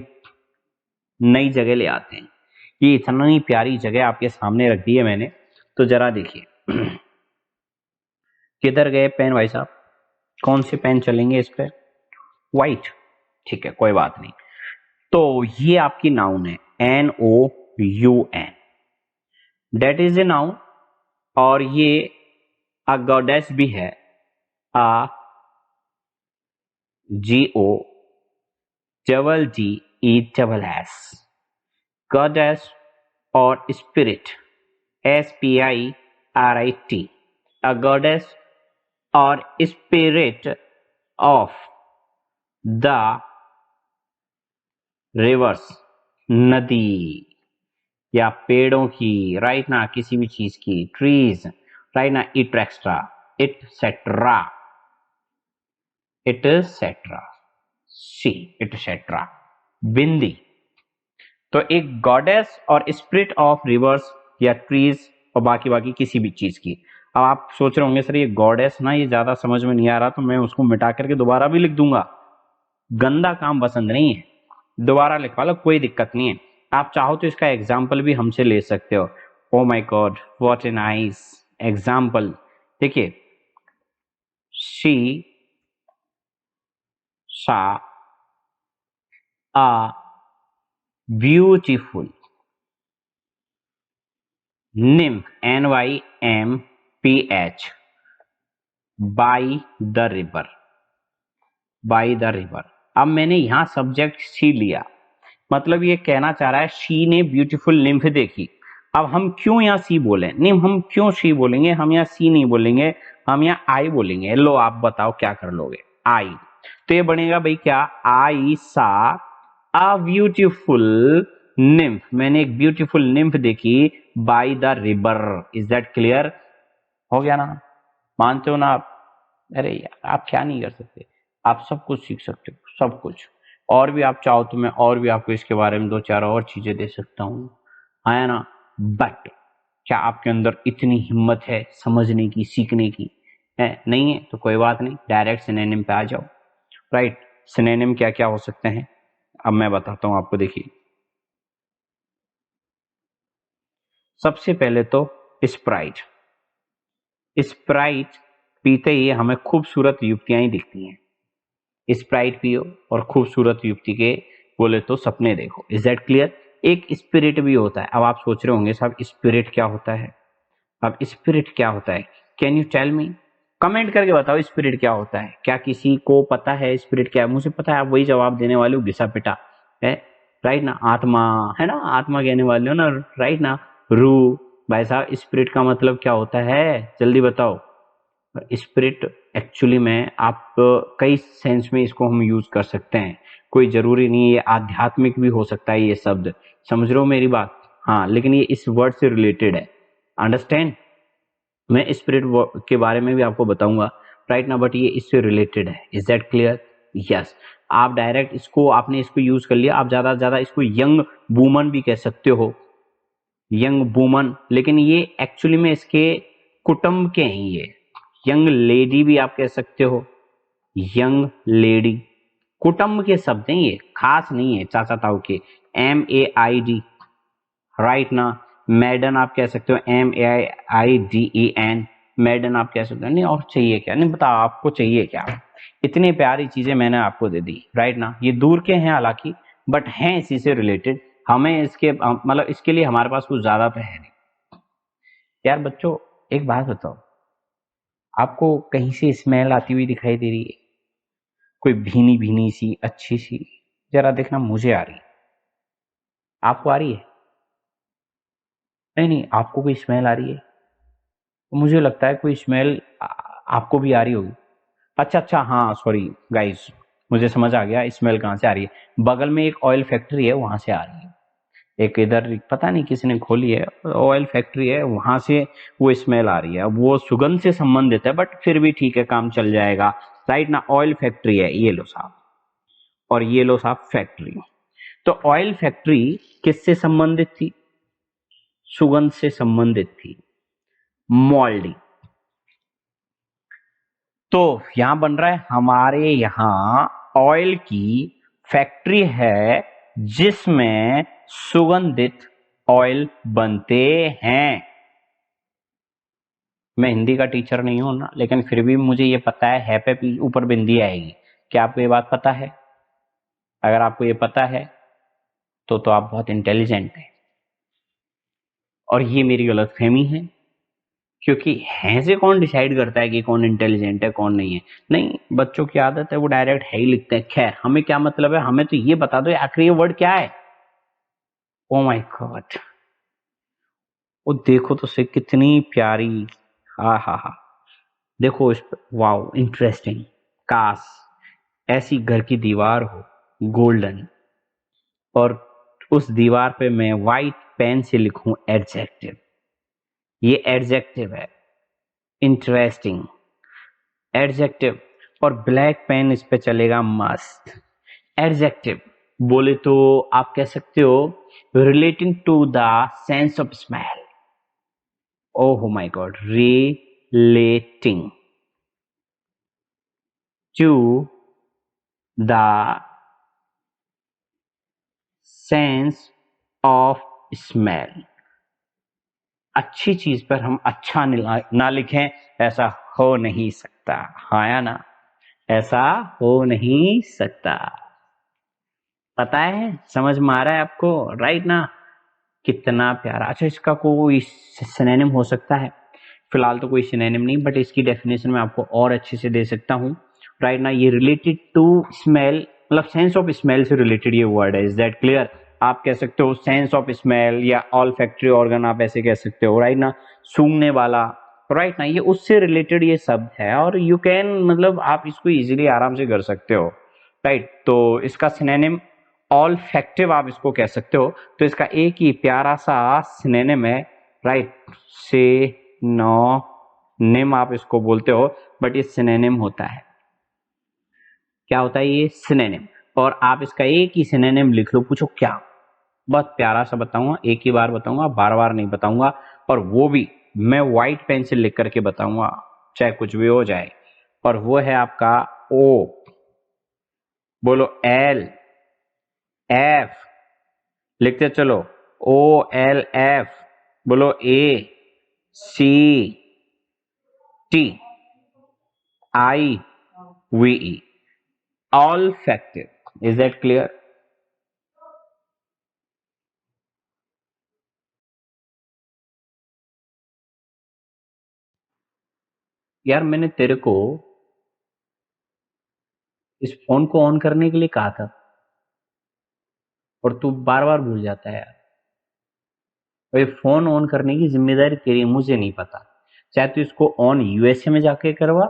Speaker 1: नई जगह ले आते हैं। ये इतनी प्यारी जगह आपके सामने रख दी है मैंने, तो जरा देखिए। किधर गए पेन भाई साहब? कौन से पेन चलेंगे इस पे? व्हाइट, ठीक है, कोई बात नहीं। तो ये आपकी नाउन है, NOUN, date is a noun. और ये अ गॉडेस भी है, a GO double DESS, goddess. और स्पिरिट, SPIRIT, अ गॉडेस और स्पिरिट ऑफ द रिवर्स, नदी या पेड़ों की, राइट ना? किसी भी चीज की, ट्रीज, राइट ना? इट्रेक्स्ट्रा, इटसेट्रा, इटसेट्रा, सी, इटसेट्रा, बिंदी। तो एक गॉडेस और स्पिरिट ऑफ रिवर्स या ट्रीज, और बाकी बाकी किसी भी चीज की। अब आप सोच रहे होंगे सर ये गॉडेस ना, ये ज्यादा समझ में नहीं आ रहा, तो मैं उसको मिटा करके दोबारा भी लिख दूंगा। गंदा काम पसंद नहीं है, दोबारा लिखवा लो, कोई दिक्कत नहीं है। आप चाहो तो इसका एग्जाम्पल भी हमसे ले सकते हो। Oh my god, what a nice example. देखिए, she saw a beautiful nymph, NYMPH, by the river, by the river. अब मैंने यहां सब्जेक्ट शी लिया, मतलब ये कहना चाह रहा है शी ने ब्यूटीफुल निम्फ देखी। अब हम क्यों यहाँ सी बोले? नहीं, हम क्यों शी बोलेंगे? हम यहाँ सी नहीं बोलेंगे, हम यहाँ आई बोलेंगे। लो आप बताओ क्या कर लोगे? आई। तो ये बनेगा भाई क्या? आई सा अ ब्यूटीफुल निम्फ, मैंने एक ब्यूटीफुल निम्फ देखी by the river. Is that clear? हो गया ना? मानते हो ना आप? अरे यार, आप क्या नहीं कर सकते, आप सब कुछ सीख सकते हो, सब कुछ। और भी आप चाहो तो मैं और भी आपको इसके बारे में दो चार और चीजें दे सकता हूँ, है ना? बट क्या आपके अंदर इतनी हिम्मत है समझने की, सीखने की? है नहीं है तो कोई बात नहीं, डायरेक्ट सिनोनिम पे आ जाओ। राइट, सिनोनिम क्या क्या हो सकते हैं अब मैं बताता हूं आपको। देखिए, सबसे पहले तो स्प्राइट। स्प्राइट पीते ही हमें खूबसूरत युवतियां ही दिखती हैं। स्प्राइट पियो और खूबसूरत युवती के बोले तो सपने देखो। Is that clear? एक स्पिरिट भी होता है। अब आप सोच रहे होंगे साहब स्पिरिट क्या होता है? अब स्पिरिट क्या होता है? Can you tell me? Comment करके बताओ स्पिरिट क्या होता है। क्या किसी को पता है स्पिरिट क्या है? मुझे पता है आप वही जवाब देने वाले हो, घिसा पिटा है, राइट ना? आत्मा है ना, आत्मा कहने वाले हो ना, राइट ना? रूह। भाई साहब स्पिरिट का मतलब क्या होता है? जल्दी बताओ। स्पिरिट एक्चुअली में आप कई सेंस में इसको हम यूज कर सकते हैं। कोई जरूरी नहीं है, ये आध्यात्मिक भी हो सकता है ये शब्द। समझ रहे हो मेरी बात? हाँ, लेकिन ये इस वर्ड से रिलेटेड है। अंडरस्टैंड? मैं स्पिरिट के बारे में भी आपको बताऊंगा, राइट ना, बट ये इससे रिलेटेड है। Is that clear? यस। आप डायरेक्ट इसको, आपने इसको यूज कर लिया, आप ज्यादा से ज्यादा इसको यंग वुमन भी कह सकते हो, यंग वुमन, लेकिन ये एक्चुअली में इसके कुटुंब के हैं ये। यंग लेडी भी आप कह सकते हो, यंग लेडी कुटुंब के शब्द हैं ये, खास नहीं है चाचा ताऊ के। MAID, राइट ना? मैडन आप कह सकते हो, MAIDEN, मैडन आप कह सकते हो। नहीं और चाहिए क्या? नहीं बताओ आपको चाहिए क्या? इतनी प्यारी चीजें मैंने आपको दे दी, राइट ना? ये दूर के हैं हालांकि, बट हैं इसी से रिलेटेड। हमें इसके मतलब इसके लिए हमारे पास कुछ ज्यादा तो है नहीं। यार बच्चों एक बात बताओ, आपको कहीं से स्मेल आती हुई दिखाई दे रही है? कोई भीनी भीनी सी अच्छी सी? जरा देखना, मुझे आ रही है। आपको आ रही है? नहीं नहीं, आपको कोई स्मेल आ रही है? मुझे लगता है कोई स्मेल आपको भी आ रही होगी। अच्छा अच्छा, हाँ सॉरी गाइस, मुझे समझ आ गया स्मेल कहाँ से आ रही है। बगल में एक ऑयल फैक्ट्री है, वहां से आ रही है। एक इधर पता नहीं किसी ने खोली है, ऑयल फैक्ट्री है, वहां से वो स्मेल आ रही है। अब वो सुगंध से संबंधित है, बट फिर भी ठीक है, काम चल जाएगा, राइट ना? ऑयल फैक्ट्री है, ये लो साहब, और ये लो साहब फैक्ट्री। तो ऑयल फैक्ट्री किससे संबंधित थी? सुगंध से संबंधित थी, मोल्डिंग। तो यहां बन रहा है हमारे यहां ऑयल की फैक्ट्री है, जिसमें सुगंधित ऑयल बनते हैं। मैं हिंदी का टीचर नहीं हूं ना, लेकिन फिर भी मुझे ये पता है पे ऊपर बिंदी आएगी। क्या आपको ये बात पता है? अगर आपको ये पता है तो आप बहुत इंटेलिजेंट हैं, और ये मेरी गलतफहमी है। क्योंकि है से कौन डिसाइड करता है कि कौन इंटेलिजेंट है कौन नहीं है? नहीं, बच्चों की आदत है वो डायरेक्ट है ही लिखते हैं। खैर हमें क्या मतलब है, हमें तो ये बता दो आखिर ये वर्ड क्या है। ओ माय गॉड, वो देखो तो से कितनी प्यारी। हा हा हा, देखो इस वाओ इंटरेस्टिंग। काश ऐसी घर की दीवार हो, गोल्डन, और उस दीवार पे मैं व्हाइट पेन से लिखूं एडजेक्टिव। ये एडजेक्टिव है, इंटरेस्टिंग एडजेक्टिव, और ब्लैक पेन इस पे चलेगा मस्त। एडजेक्टिव बोले तो आप कह सकते हो relating to the sense of smell. Oh my god, relating to the sense of smell. अच्छी चीज पर हम अच्छा ना लिखें, ऐसा हो नहीं सकता। हाँ या ना? ऐसा हो नहीं सकता। पता है, समझ में आ रहा है आपको, राइट ना? कितना प्यारा। अच्छा, इसका कोई सिनोनिम हो सकता है? फिलहाल तो कोई सिनोनिम नहीं, बट इसकी डेफिनेशन मैं आपको और अच्छे से दे सकता हूँ, राइट ना? ये रिलेटेड टू स्मेल, मतलब सेंस ऑफ स्मेल से रिलेटेड ये वर्ड है। Is that clear? आप कह सकते हो सेंस ऑफ स्मेल, या ऑल फैक्ट्री ऑर्गन आप ऐसे कह सकते हो, राइट ना? सूंघने वाला, राइट ना? ये उससे रिलेटेड ये शब्द है, और यू कैन मतलब आप इसको इजीली आराम से कर सकते हो, राइट? तो इसका सिनोनिम ऑल फैक्टिव आप इसको कह सकते हो। तो इसका एक ही प्यारा सा सिनोनिम है, राइट? से नो निम आप इसको बोलते हो, बट ये सिनोनिम होता है। क्या होता है ये? सिनोनिम। और आप इसका एक ही सिनोनिम लिख लो, पूछो क्या? बहुत प्यारा सा बताऊंगा, एक ही बार बताऊंगा, बार बार नहीं बताऊंगा, और वो भी मैं व्हाइट पेन से लिख करके बताऊंगा, चाहे कुछ भी हो जाए। और वो है आपका ओ, बोलो एल एफ, लिखते चलो, OLF, बोलो A C T, IVE, olfactive. Is that clear? यार मैंने तेरे को इस फोन को ऑन करने के लिए कहा था और तू बार बार भूल जाता है यार। और ये फोन ऑन करने की जिम्मेदारी तेरी है, मुझे नहीं पता। चाहे तू इसको ऑन यूएसए में जाके करवा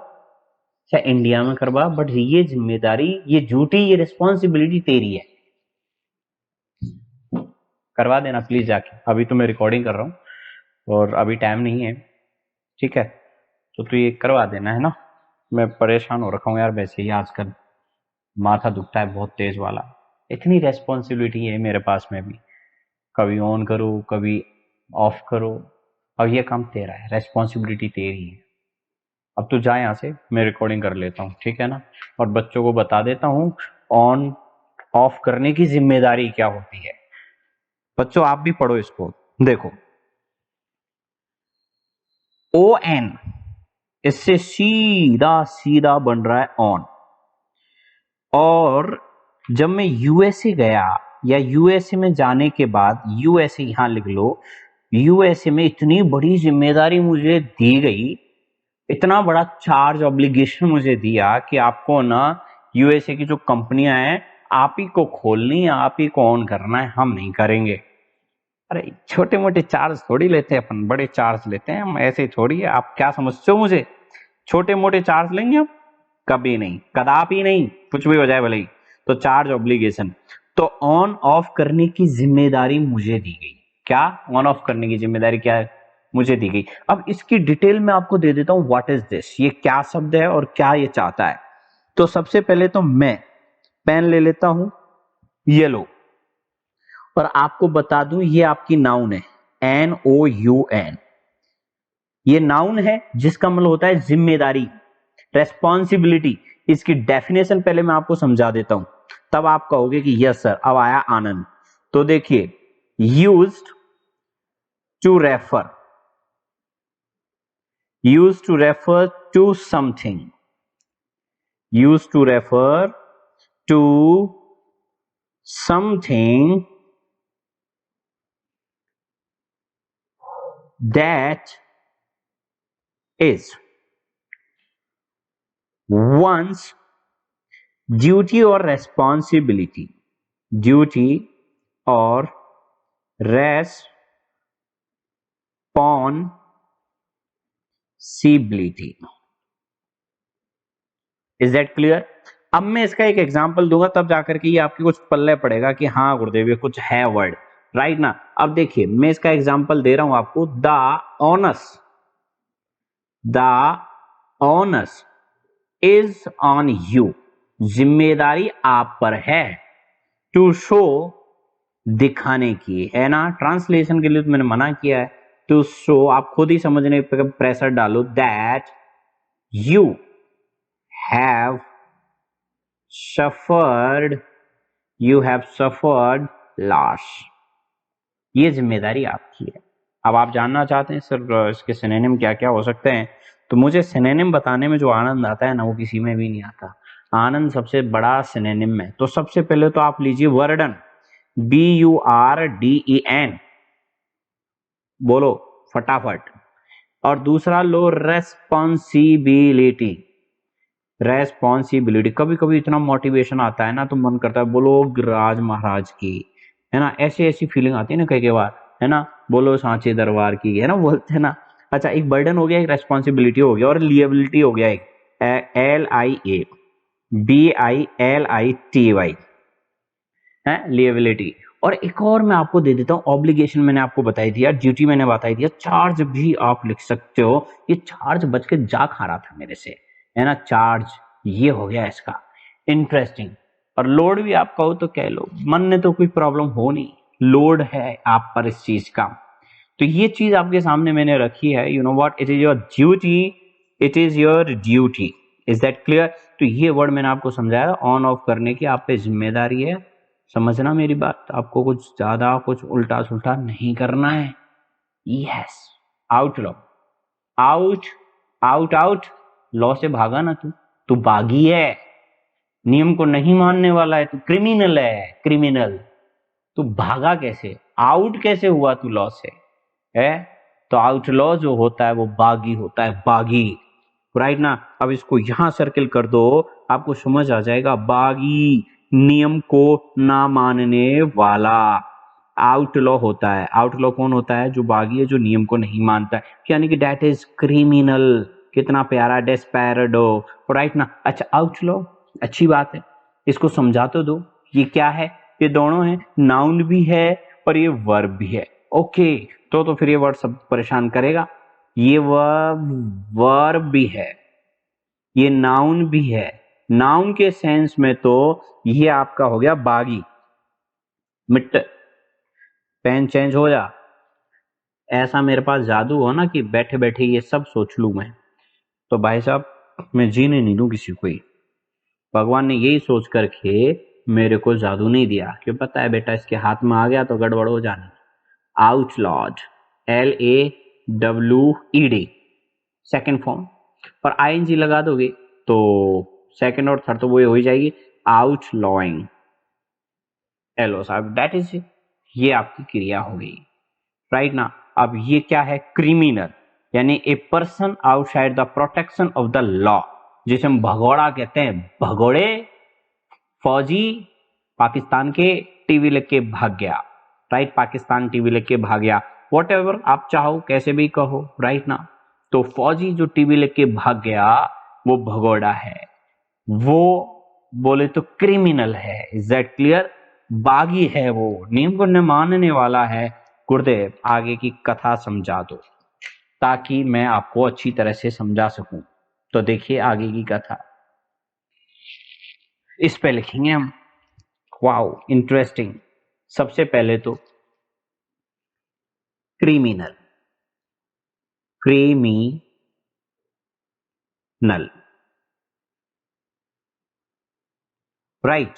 Speaker 1: चाहे इंडिया में करवा, बट ये जिम्मेदारी, ये ड्यूटी, ये रिस्पॉन्सिबिलिटी तेरी है। करवा देना प्लीज जाके। अभी तो मैं रिकॉर्डिंग कर रहा हूँ और अभी टाइम नहीं है, ठीक है? तो तू ये करवा देना, है ना? मैं परेशान हो रखा हूँ यार, वैसे ही आजकल माथा दुखता है बहुत तेज वाला। इतनी रेस्पॉन्सिबिलिटी है मेरे पास में भी, कभी ऑन करो कभी ऑफ करो। अब ये काम तेरा है, रेस्पॉन्सिबिलिटी तेरी है। अब तू जा यहाँ से, मैं रिकॉर्डिंग कर लेता हूँ, ठीक है ना? और बच्चों को बता देता हूँ ऑन ऑफ करने की जिम्मेदारी क्या होती है। बच्चों आप भी पढ़ो इसको, देखो ON, इससे सीधा सीधा बन रहा है ऑन। और जब मैं यूएसए गया, या यूएसए में जाने के बाद, यूएसए यहां लिख लो, यूएसए में इतनी बड़ी जिम्मेदारी मुझे दी गई, इतना बड़ा चार्ज ऑब्लिगेशन मुझे दिया कि आपको ना यूएसए की जो कंपनियां हैं आप ही को खोलनी है, आप ही को ऑन करना है, हम नहीं करेंगे। अरे छोटे मोटे चार्ज थोड़ी लेते हैं अपन, बड़े चार्ज लेते हैं हम, ऐसे थोड़ी है। आप क्या समझते हो मुझे? छोटे मोटे चार्ज लेंगे हम? कभी नहीं, कदापि नहीं, कुछ भी हो जाए भले ही। तो चार्ज ऑब्लिगेशन, तो ऑन ऑफ करने की जिम्मेदारी मुझे दी गई। क्या ऑन ऑफ करने की जिम्मेदारी क्या है? मुझे दी गई। अब इसकी डिटेल में आपको दे देता हूं, व्हाट इज दिस, ये क्या शब्द है और क्या ये चाहता है। तो सबसे पहले तो मैं पेन ले लेता हूं येलो, और आपको बता दूं ये आपकी नाउन है, NOUN। ये नाउन है जिसका मतलब होता है जिम्मेदारी, रेस्पॉन्सिबिलिटी। इसकी डेफिनेशन पहले मैं आपको समझा देता हूं, तब आप कहोगे कि यस सर, अब आया आनंद। तो देखिए, used to refer, used to refer to something, used to refer to something that is one's duty or responsibility, duty or responsibility। Is that clear? अब मैं इसका एक एग्जांपल दूंगा, तब जाकर के ये आपके कुछ पल्ले पड़ेगा कि हाँ गुरुदेव ये कुछ है वर्ड, राइट ना? अब देखिए मैं इसका एग्जांपल दे रहा हूं आपको, the ons is on you, जिम्मेदारी आप पर है, टू शो, दिखाने की, है ना? ट्रांसलेशन के लिए तो मैंने मना किया है, टू शो आप खुद ही समझने पे प्रेशर डालो, that you have suffered, you have suffered loss, ये जिम्मेदारी आपकी है। अब आप जानना चाहते हैं सर इसके सिनोनिम क्या क्या हो सकते हैं, तो मुझे सिनोनिम बताने में जो आनंद आता है ना, वो किसी में भी नहीं आता। आनंद सबसे बड़ा सिनोनिम है। तो सबसे पहले तो आप लीजिए वर्डन, BURDEN, बोलो फटाफट। और दूसरा लो रेस्पॉन्सिबिलिटी, रेस्पॉन्सिबिलिटी। कभी कभी इतना मोटिवेशन आता है ना, तो मन करता है बोलो राज महाराज की, है ना? ऐसी ऐसी फीलिंग आती है ना कई बार, है ना? बोलो सांचे दरबार की, है ना, बोलते हैं ना। अच्छा, एक बर्डन हो गया, एक रेस्पॉन्सिबिलिटी हो गया, और लिएबिलिटी हो गया, एक LIABILITY है, लिएबिलिटी। और एक और मैं आपको दे देता हूं, ऑब्लिगेशन मैंने आपको बताई दिया, ड्यूटी मैंने बताई दिया, चार्ज भी आप लिख सकते हो। ये चार्ज बच के जा खा रहा था मेरे से, है ना? चार्ज ये हो गया इसका, इंटरेस्टिंग। और लोड भी आप कहो तो कह लो, मन में तो कोई प्रॉब्लम हो नहीं, लोड है आप पर इस चीज का। तो ये चीज आपके सामने मैंने रखी है, you know what, it is your duty, it is your duty. Is that clear? तो ये वर्ड मैंने आपको समझाया, ऑन ऑफ करने की आप पे जिम्मेदारी है। समझना मेरी बात, आपको कुछ ज्यादा कुछ उल्टा सुल्टा नहीं करना है। यस, आउट लो, आउट आउट आउट, लॉ से भागा ना तू बागी है, नियम को नहीं मानने वाला है, तू क्रिमिनल है, क्रिमिनल। तू भागा कैसे, आउट कैसे हुआ तू लॉ से, है? तो आउटलॉ जो होता है वो बागी होता है, बागी, राइट ना। अब इसको यहां सर्किल कर दो, आपको समझ आ जाएगा, बागी नियम को ना मानने वाला आउटलॉ होता है। आउटलॉ कौन होता है? जो बागी है, जो नियम को नहीं मानता है, यानी कि दैट इज क्रिमिनल। कितना प्यारा, डेस्पेरेडो, राइट ना। अच्छा, आउटलॉ अच्छी बात है, इसको समझा तो दो, ये क्या है? ये दोनों है, नाउन भी है और ये वर्ब भी है। ओके, तो फिर ये वर्ड सब परेशान करेगा। ये वर्ब भी है, ये नाउन भी है। नाउन के सेंस में तो ये आपका हो गया बागी। मिट, पेन चेंज हो जा। ऐसा मेरे पास जादू हो ना कि बैठे बैठे ये सब सोच लूं मैं, तो भाई साहब मैं जीने नहीं दूं किसी को ही। भगवान ने यही सोच करके मेरे को जादू नहीं दिया, क्यों पता है बेटा, इसके हाथ में आ गया तो गड़बड़ हो जाना। आउटलॉड, LAWED, सेकेंड फॉर्म, और ING लगा दोगे तो सेकेंड और थर्ड तो वो हो ही जाएगी, आउटलॉइंग, LO साहब, दैट इज, ये आपकी क्रिया हो गई, राइट ना। अब ये क्या है? क्रिमिनल, यानी a person outside the protection of the law, जिसे हम भगोड़ा कहते हैं। भगोड़े, फौजी पाकिस्तान के टीवी लेके भाग गया, राइट, पाकिस्तान टीवी लेके भाग गया, वॉट एवर आप चाहो कैसे भी कहो, राइट ना। तो फौजी जो टीवी लेके भाग गया वो भगोड़ा है, वो बोले तो क्रिमिनल है। Is that clear? बागी है वो, नियम को न मानने वाला है। गुरुदेव आगे की कथा समझा दो ताकि मैं आपको अच्छी तरह से समझा सकूं। तो देखिए आगे की कथा, इस पे लिखेंगे हम। Wow, interesting. सबसे पहले तो क्रिमिनल, क्रिमिनल, राइट।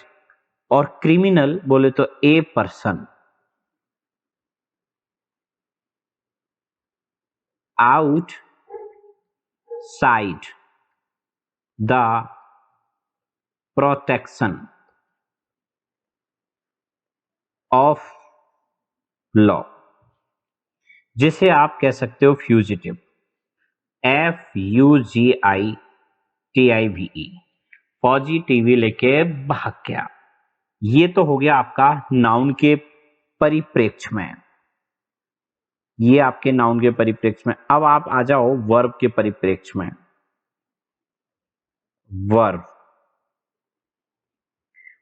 Speaker 1: और क्रिमिनल बोले तो a person out side the protection of law, जिसे आप कह सकते हो फ्यूजिटिव, FUGITIVE, फौजी टीवी लेके भाग गया। ये तो हो गया आपका नाउन के परिप्रेक्ष्य में, ये आपके नाउन के परिप्रेक्ष्य में। अब आप आ जाओ वर्ब के परिप्रेक्ष्य में। वर्ब,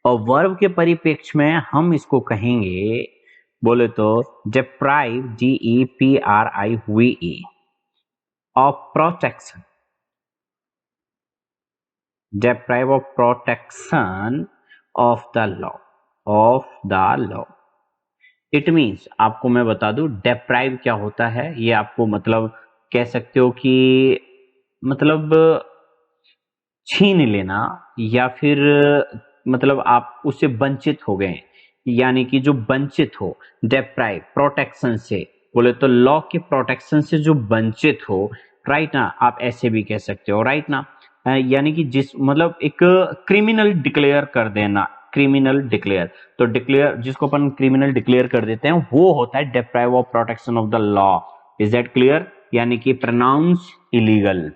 Speaker 1: और वर्ब के परिप्रेक्ष्य में हम इसको कहेंगे बोले तो डेप्राइव, DEPRIVE, of protection, deprive of protection of the law, of the law. It means, आपको मैं बता दूं डेप्राइव क्या होता है, ये आपको मतलब कह सकते हो कि मतलब छीन लेना, या फिर मतलब आप उससे वंचित हो गए, यानी कि जो वंचित हो, डेप्राइव प्रोटेक्शन से, बोले तो लॉ के प्रोटेक्शन से जो वंचित हो, राइट ना, आप ऐसे भी कह सकते हो, राइट ना। यानी कि जिस मतलब एक क्रिमिनल डिक्लेयर कर देना, क्रिमिनल डिक्लेयर, तो डिक्लेयर जिसको अपन क्रिमिनल डिक्लेयर कर देते हैं वो होता है deprive of protection of the law. Is that clear? यानी कि प्रोनाउंस इलीगल।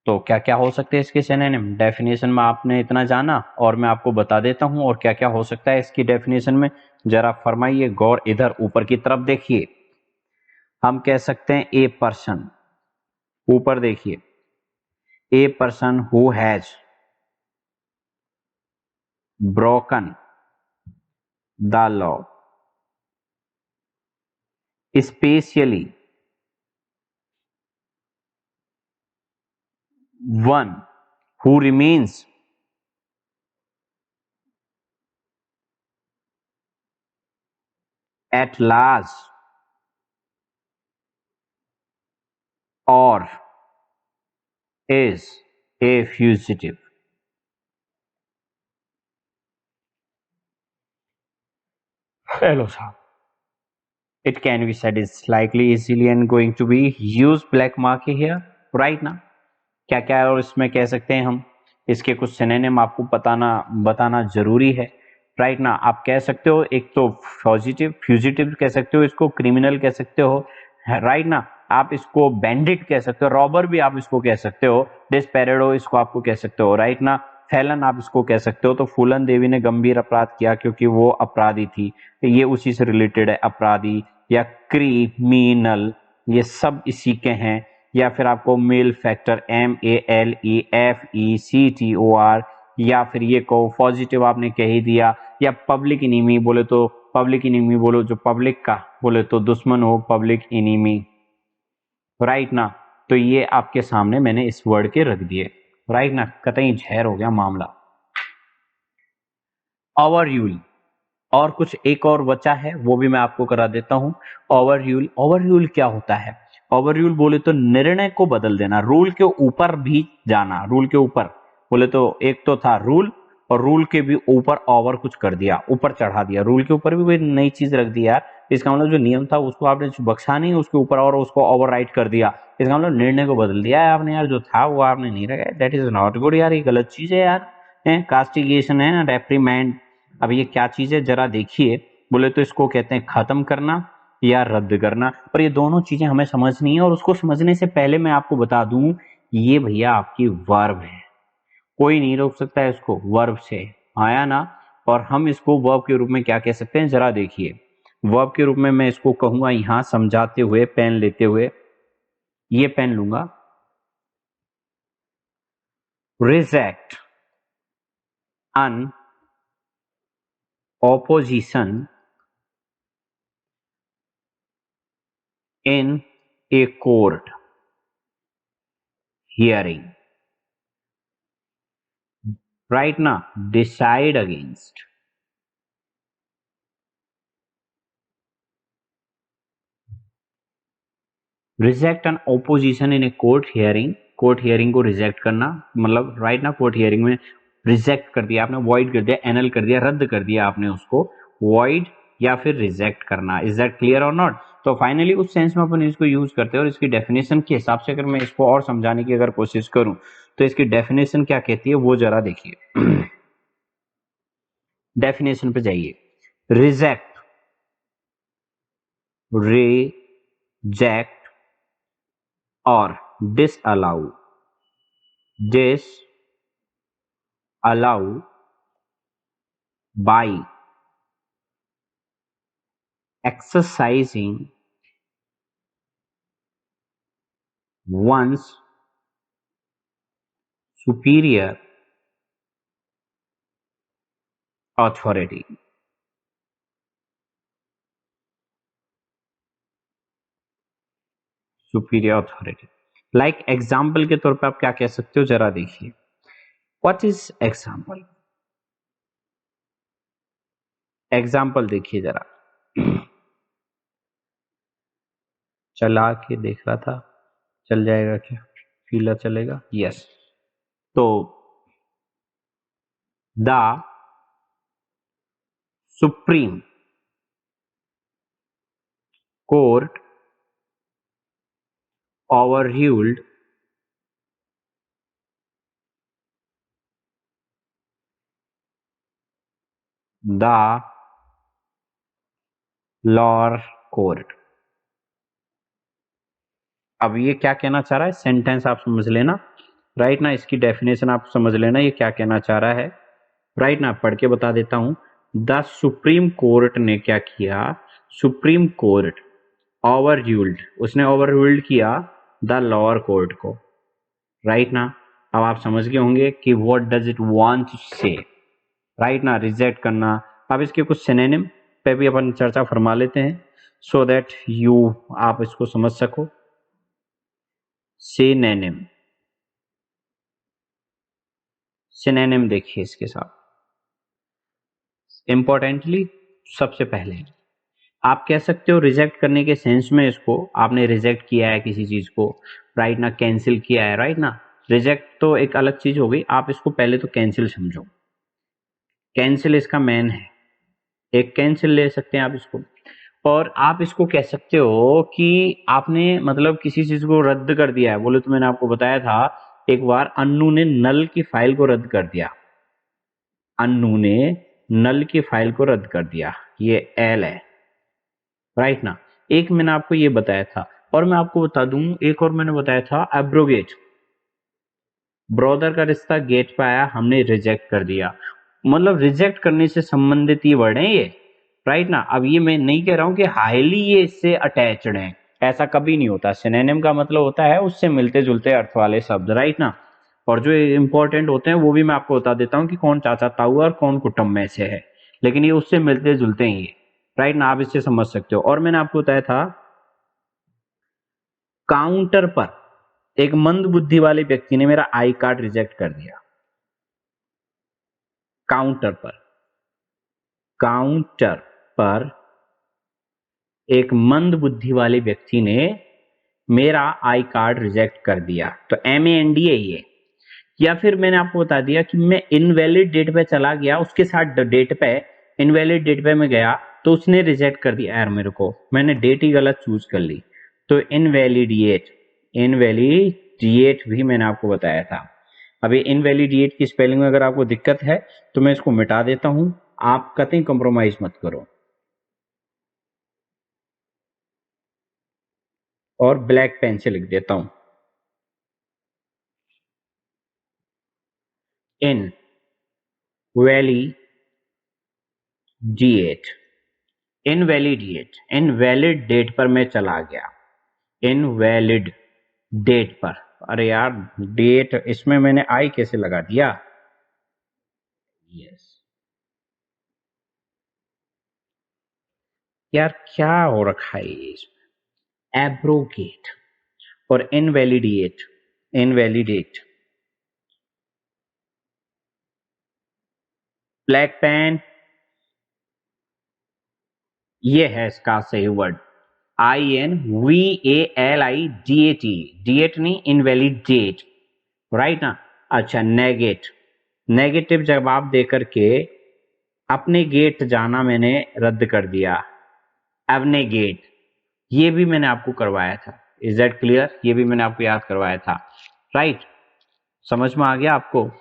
Speaker 1: तो क्या क्या हो सकते हैं इसके सिनोनिम? डेफिनेशन में आपने इतना जाना और मैं आपको बता देता हूं और क्या क्या हो सकता है इसकी डेफिनेशन में, जरा फरमाइए गौर, इधर ऊपर की तरफ देखिए। हम कह सकते हैं ए पर्सन, ऊपर देखिए, a person who has broken the law, specially one who remains at large or is a fugitive. Hello, sir. It can be said is likely, easily, and going to be use black mark here. Right ना, क्या क्या है और इसमें कह सकते हैं हम, इसके कुछ सिनोनिम आपको बताना जरूरी है। राइट ना, आप कह सकते हो एक तो फ्यूजिटिव कह सकते हो, इसको क्रिमिनल कह सकते हो। राइट ना, आप इसको बैंडिट कह सकते हो, रॉबर भी आप इसको कह सकते हो, डिस्पेरेडो इसको आपको कह सकते हो। राइट ना, फैलन आप इसको कह सकते हो। तो फूलन देवी ने गंभीर अपराध किया क्योंकि वो अपराधी थी, तो ये उसी से रिलेटेड है, अपराधी या क्रिमिनल, ये सब इसी के हैं। या फिर आपको मेल फैक्टर MELEFECTOR, या फिर ये कहो पॉजिटिव आपने कह ही दिया, या पब्लिक इनिमी बोले तो पब्लिक इनिमी बोलो, जो पब्लिक का बोले तो दुश्मन हो, पब्लिक इनिमी। राइट ना, तो ये आपके सामने मैंने इस वर्ड के रख दिए। राइट ना, कतई जहर हो गया मामला। ओवरयूल, और कुछ एक और बचा है वो भी मैं आपको करा देता हूं। ओवरयूल क्या होता है? ओवरयूल बोले तो निर्णय को बदल देना, रूल के ऊपर भी जाना। रूल के ऊपर बोले तो एक तो था रूल, और रूल के भी ऊपर ओवर कुछ कर दिया, ऊपर चढ़ा दिया, रूल के ऊपर भी कोई नई चीज रख दी यार। इसका मतलब जो नियम था उसको आपने बख्शा नहीं, उसके ऊपर और उसको ओवर राइट कर दिया, इसका मतलब निर्णय को बदल दिया है आपने यार, जो था वो आपने नहीं रखा। दैट इज नॉट गुड यार, ये गलत चीज है यार। कास्टिगेशन है ना, रेप्रीमेंड। अब ये क्या चीज है जरा देखिए। बोले तो इसको कहते हैं खत्म करना या रद्द करना, और ये दोनों चीजें हमें समझनी है। और उसको समझने से पहले मैं आपको बता दूं, ये भैया आपकी वर्ब है, कोई नहीं रोक सकता है इसको, वर्ब से आया ना। और हम इसको वर्ब के रूप में क्या कह सकते हैं जरा देखिए। वर्ब के रूप में मैं इसको कहूंगा यहां समझाते हुए, पेन लेते हुए, ये पेन लूंगा, reject an opposition in a court hearing. Right now, decide against. Reject an opposition in a court hearing. Court hearing को रिजेक्ट करना, मतलब राइट ना, कोर्ट हियरिंग में रिजेक्ट कर दिया आपने, वॉइड कर दिया, एनल कर दिया, रद्द कर दिया आपने उसको, वॉइड या फिर रिजेक्ट करना। इज दैट क्लियर और नॉट? तो फाइनली उस सेंस में अपन इसको यूज करते हैं। और इसकी डेफिनेशन के हिसाब से अगर मैं इसको और समझाने की अगर कोशिश करूं तो इसकी डेफिनेशन क्या कहती है वो जरा देखिए। डेफिनेशन पे जाइए। रिजेक्ट, रिजेक्ट और disallow, disallow by exercising one's superior authority. Superior authority, like example के तौर पे आप क्या कह सकते हो जरा देखिए। What is example? एग्जाम्पल देखिए जरा, चला के देख रहा था, चल जाएगा क्या? पीला चलेगा? यस। तो the supreme court overruled the lower court। अब ये क्या कहना चाह रहा है, सेंटेंस आप समझ लेना। राइट ना, इसकी डेफिनेशन आप समझ लेना ये क्या कहना चाह रहा है। राइट ना, पढ़ के बता देता हूं। द सुप्रीम कोर्ट ने क्या किया? सुप्रीम कोर्ट ओवररूल्ड, उसने ओवररूल्ड किया द लोअर कोर्ट को। राइट ना, अब आप समझ गए होंगे कि what does it want to say. Right ना, रिजेक्ट करना। अब इसके कुछ सिनोनिम पे भी अपन चर्चा फरमा लेते हैं, सो दैट आप इसको समझ सको। सिनोनिम, सिनोनिम देखिए इसके साथ इंपॉर्टेंटली। सबसे पहले आप कह सकते हो रिजेक्ट करने के सेंस में, इसको आपने रिजेक्ट किया है किसी चीज को, राइट ना, कैंसिल किया है। राइट ना, रिजेक्ट तो एक अलग चीज हो गई, आप इसको पहले तो कैंसिल समझो। कैंसिल इसका मैन है, एक कैंसिल ले सकते हैं आप इसको। और आप इसको कह सकते हो कि आपने मतलब किसी चीज को रद्द कर दिया है। बोले तो मैंने आपको बताया था एक बार, अन्नू ने नल की फाइल को रद्द कर दिया। अन्नू ने नल की फाइल को रद्द कर दिया, ये एल है, राइट ना। एक मैंने आपको ये बताया था, और मैं आपको बता दूं एक और मैंने बताया था, एब्रोगेट। ब्रदर का रिश्ता गेट पे आया, हमने रिजेक्ट कर दिया। मतलब रिजेक्ट करने से संबंधित ये वर्ड है ये, राइट ना। अब ये मैं नहीं कह रहा हूं कि हाईली ये इससे अटैच्ड है, ऐसा कभी नहीं होता। सिनोनिम का मतलब होता है उससे मिलते जुलते अर्थ वाले शब्द, राइट ना। और जो इंपॉर्टेंट होते हैं वो भी मैं आपको बता देता हूँ कि कौन चाचा ताऊ और कौन कुटुंब में से है, लेकिन ये उससे मिलते जुलते ही है, राइट ना। आप इससे समझ सकते हो। और मैंने आपको बताया था काउंटर पर एक मंद बुद्धि वाले व्यक्ति ने मेरा आई कार्ड रिजेक्ट कर दिया। काउंटर पर, काउंटर पर एक मंद बुद्धि वाले व्यक्ति ने मेरा आई कार्ड रिजेक्ट कर दिया, तो MAND है ये। या फिर मैंने आपको बता दिया कि मैं इनवैलिड डेट पे चला गया, उसके साथ डेट पे, इनवैलिड डेट पे मैं गया तो उसने रिजेक्ट कर दिया यार मेरे को, मैंने डेट ही गलत चूज कर ली, तो इनवैलिडिएट। इनवैलिडिएट भी मैंने आपको बताया था। अभी इनवैलिडिएट की स्पेलिंग में अगर आपको दिक्कत है तो मैं इसको मिटा देता हूं, आप कतई कंप्रोमाइज मत करो। और ब्लैक पेन से लिख देता हूं, इन वैली डिएट। इनवैलिडिएट, इनवैलिड डेट पर मैं चला गया, इनवैलिड डेट पर। अरे यार डेट, इसमें मैंने आई कैसे लगा दिया, यस। यार क्या हो रखा है ये इसमें, एब्रोगेट और इनवैलिडिएट, इनवैलिडेट। ब्लैक पेन, ये है इसका सही वर्ड, INVALIDAT, डिएट नहीं, इनवैलिडेट, राइट ना। अच्छा, नेगेट, नेगेटिव जवाब देकर के अपने गेट जाना मैंने रद्द कर दिया, एवनेगेट, ये भी मैंने आपको करवाया था। इज दैट क्लियर, ये भी मैंने आपको याद करवाया था, राइट। समझ में आ गया आपको।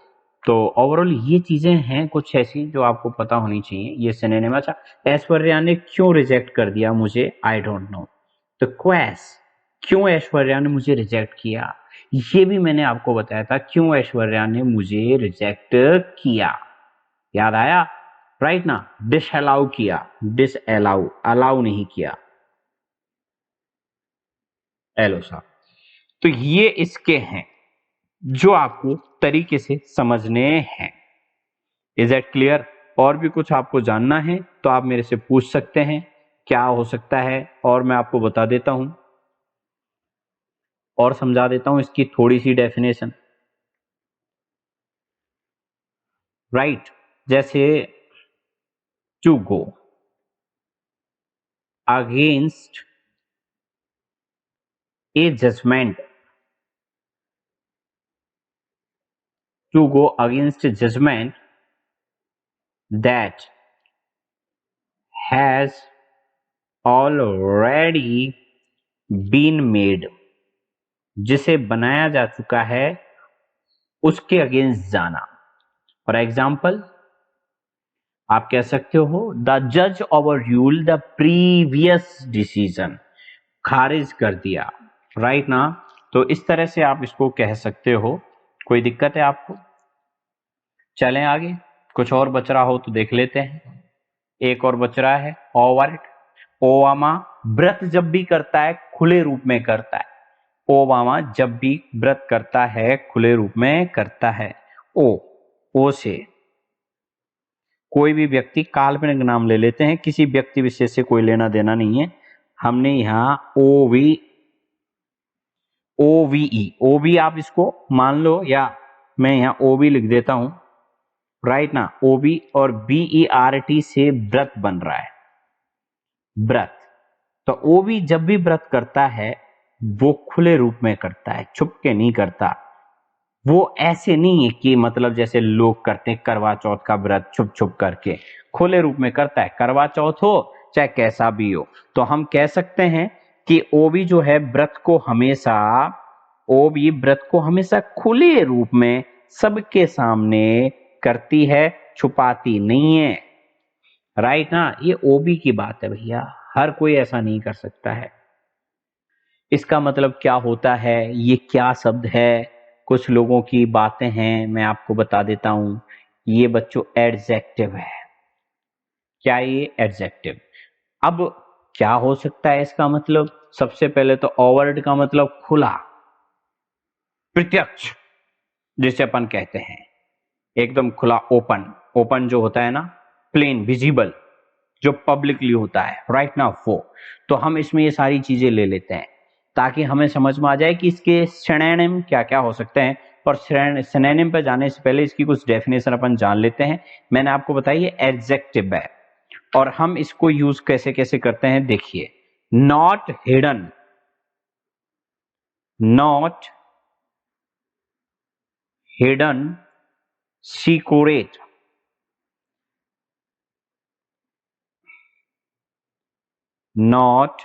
Speaker 1: तो ओवरऑल ये चीजें हैं कुछ ऐसी जो आपको पता होनी चाहिए। ये सिनोनिम। अच्छा, ऐश्वर्या ने क्यों रिजेक्ट कर दिया मुझे, आई डोंट नो। तो क्वेस, क्यों ऐश्वर्या ने मुझे रिजेक्ट किया, ये भी मैंने आपको बताया था, क्यों ऐश्वर्या ने मुझे रिजेक्ट किया, याद आया, राइट ना। डिसअलाउ किया, डिसअलाउ, अलाउ नहीं किया, एलो साहब। तो ये इसके हैं जो आपको तरीके से समझने हैं। Is that clear. और भी कुछ आपको जानना है तो आप मेरे से पूछ सकते हैं क्या हो सकता है, और मैं आपको बता देता हूं और समझा देता हूं इसकी थोड़ी सी डेफिनेशन, राइट। जैसे to go against a judgment, to go against judgment that has already been made, जिसे बनाया जा चुका है उसके अगेंस्ट जाना। फॉर एग्जाम्पल आप कह सकते हो द जज over rule the previous decision, खारिज कर दिया, राइट ना। तो इस तरह से आप इसको कह सकते हो। कोई दिक्कत है आपको? चलें आगे, कुछ और बच रहा हो तो देख लेते हैं। एक और बच रहा है, ओवर्ट। ओबामा व्रत जब भी करता है खुले रूप में करता है, ओबामा जब भी व्रत करता है खुले रूप में करता है। ओ से कोई भी व्यक्ति, काल्पनिक नाम ले लेते हैं, किसी व्यक्ति विशेष से कोई लेना देना नहीं है। हमने यहां ओवी आप इसको मान लो, या मैं यहां ओवी लिख देता हूं, राइट ना। ओवी और BERT से व्रत बन रहा है, व्रत। तो ओवी जब भी व्रत करता है वो खुले रूप में करता है, छुप के नहीं करता। वो ऐसे नहीं है कि मतलब जैसे लोग करते हैं करवा चौथ का व्रत छुप छुप करके, खुले रूप में करता है। करवा चौथ हो चाहे कैसा भी हो। तो हम कह सकते हैं कि ओबी जो है व्रत को हमेशा खुले रूप में सबके सामने करती है, छुपाती नहीं है। राइट ना, ये ओबी की बात है भैया, हर कोई ऐसा नहीं कर सकता है। इसका मतलब क्या होता है, ये क्या शब्द है, कुछ लोगों की बातें हैं, मैं आपको बता देता हूं। ये बच्चों एडजेक्टिव है। क्या ये एडजेक्टिव? अब क्या हो सकता है इसका मतलब? सबसे पहले तो ओवर्ड का मतलब खुला, प्रत्यक्ष, जिसे अपन कहते हैं एकदम खुला, ओपन। ओपन जो होता है ना, प्लेन, विजिबल, जो पब्लिकली होता है, राइट ना, वो। तो हम इसमें ये सारी चीजें ले लेते हैं ताकि हमें समझ में आ जाए कि इसके सिनोनिम क्या क्या हो सकते हैं। और सिनोनिम पे जाने से पहले इसकी कुछ डेफिनेशन अपन जान लेते हैं। मैंने आपको बताया ये एडजेक्टिव है और हम इसको यूज कैसे कैसे करते हैं, देखिए। Not hidden, not hidden, secret, not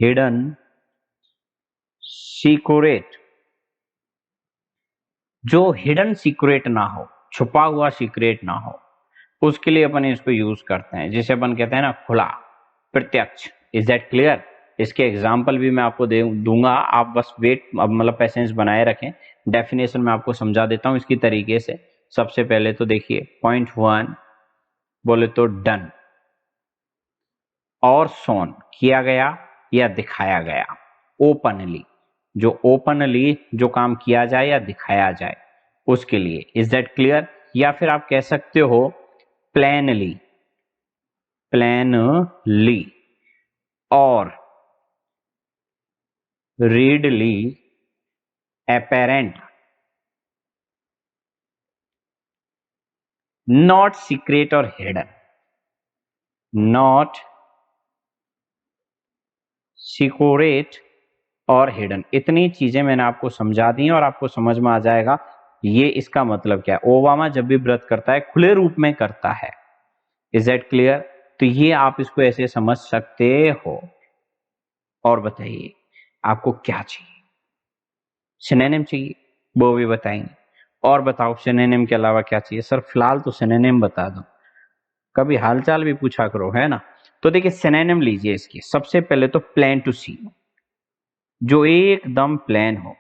Speaker 1: hidden, secret. जो हिडन सीक्रेट ना हो, छुपा हुआ सीक्रेट ना हो, उसके लिए अपन इसको यूज करते हैं, जिसे अपन कहते हैं ना खुला, प्रत्यक्ष। Is that clear? इसके एग्जाम्पल भी मैं आपको दूंगा, आप बस वेट, मतलब पेशेंस बनाए रखें। डेफिनेशन मैं आपको समझा देता हूं इसकी तरीके से। सबसे पहले तो देखिए, पॉइंट 1 बोले तो डन और शोन, किया गया या दिखाया गया, ओपनली, जो ओपनली जो काम किया जाए या दिखाया जाए उसके लिए। Is that clear? या फिर आप कह सकते हो प्लेनली, प्लेनली, और रीडली apparent, not secret और hidden, not secret और हिडन। इतनी चीजें मैंने आपको समझा दी और आपको समझ में आ जाएगा ये इसका मतलब क्या है। ओबामा जब भी व्रत करता है खुले रूप में करता है। Is that clear? तो ये आप इसको ऐसे समझ सकते हो। और बताइए आपको क्या चाहिए? सिनोनिम चाहिए, वो भी बताएंगे। और बताओ सिनोनिम के अलावा क्या चाहिए? सर फिलहाल तो सिनोनिम बता दो, कभी हालचाल भी पूछा करो, है ना। तो देखिए सिनोनिम लीजिए इसकी। सबसे पहले तो प्लेन टू सी, जो एकदम प्लेन हो,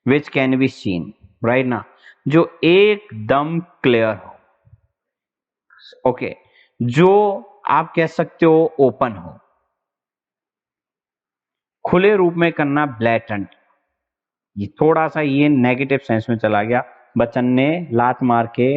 Speaker 1: विच कैन बी सीन, राइट ना, जो एकदम क्लियर हो, ओके, जो आप कह सकते हो ओपन हो, खुले रूप में करना, ब्लैटेंट। ये थोड़ा सा ये नेगेटिव सेंस में चला गया, बच्चन ने लात मार के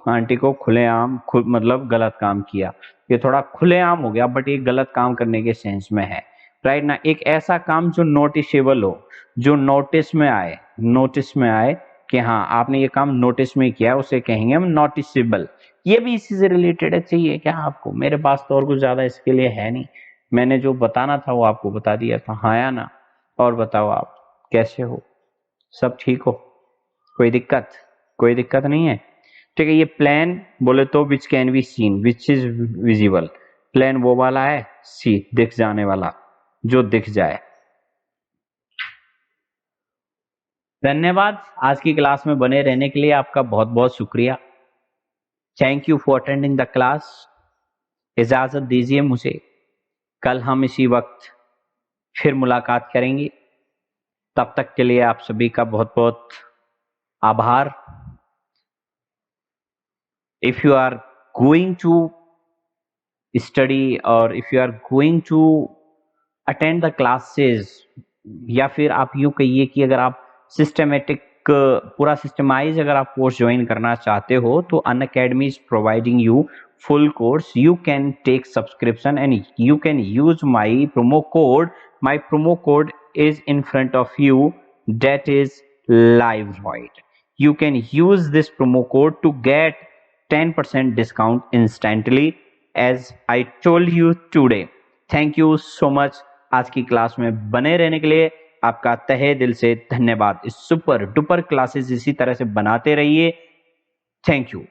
Speaker 1: आंटी को खुलेआम मतलब गलत काम किया, ये थोड़ा खुलेआम हो गया, बट ये गलत काम करने के सेंस में है, राइट ना। एक ऐसा काम जो नोटिसेबल हो, जो नोटिस में आए, नोटिस में आए कि हाँ आपने ये काम नोटिस में किया, उसे कहेंगे हम नोटिसेबल। ये भी इसी से रिलेटेड है। चाहिए क्या आपको? मेरे पास तो और कुछ ज्यादा इसके लिए है नहीं, मैंने जो बताना था वो आपको बता दिया था, हाँ या ना। और बताओ आप कैसे हो, सब ठीक हो, कोई दिक्कत? कोई दिक्कत नहीं है, ठीक है। ये प्लेन बोले तो which can be seen, which is visible, plane वो वाला है, सी दिख जाने वाला, जो दिख जाए। धन्यवाद, आज की क्लास में बने रहने के लिए आपका बहुत बहुत शुक्रिया। Thank you for attending the class. इजाजत दीजिए मुझे, कल हम इसी वक्त फिर मुलाकात करेंगे। तब तक के लिए आप सभी का बहुत बहुत आभार। If you are going to study or if you are going to attend the classes, या फिर आप यूं कहिए कि अगर आप सिस्टमेटिक पूरा सिस्टमाइज अगर आप कोर्स ज्वाइन करना चाहते हो, तो Unacademy is providing you full course. You can take subscription and you can use my promo code. My promo code is in front of you, that is LiveVoid. You can use this promo code to get 10% discount instantly, as I told you today. Thank you so much. आज की class में बने रहने के लिए आपका तहे दिल से धन्यवाद। इस सुपर डुपर क्लासेस इसी तरह से बनाते रहिए। Thank you.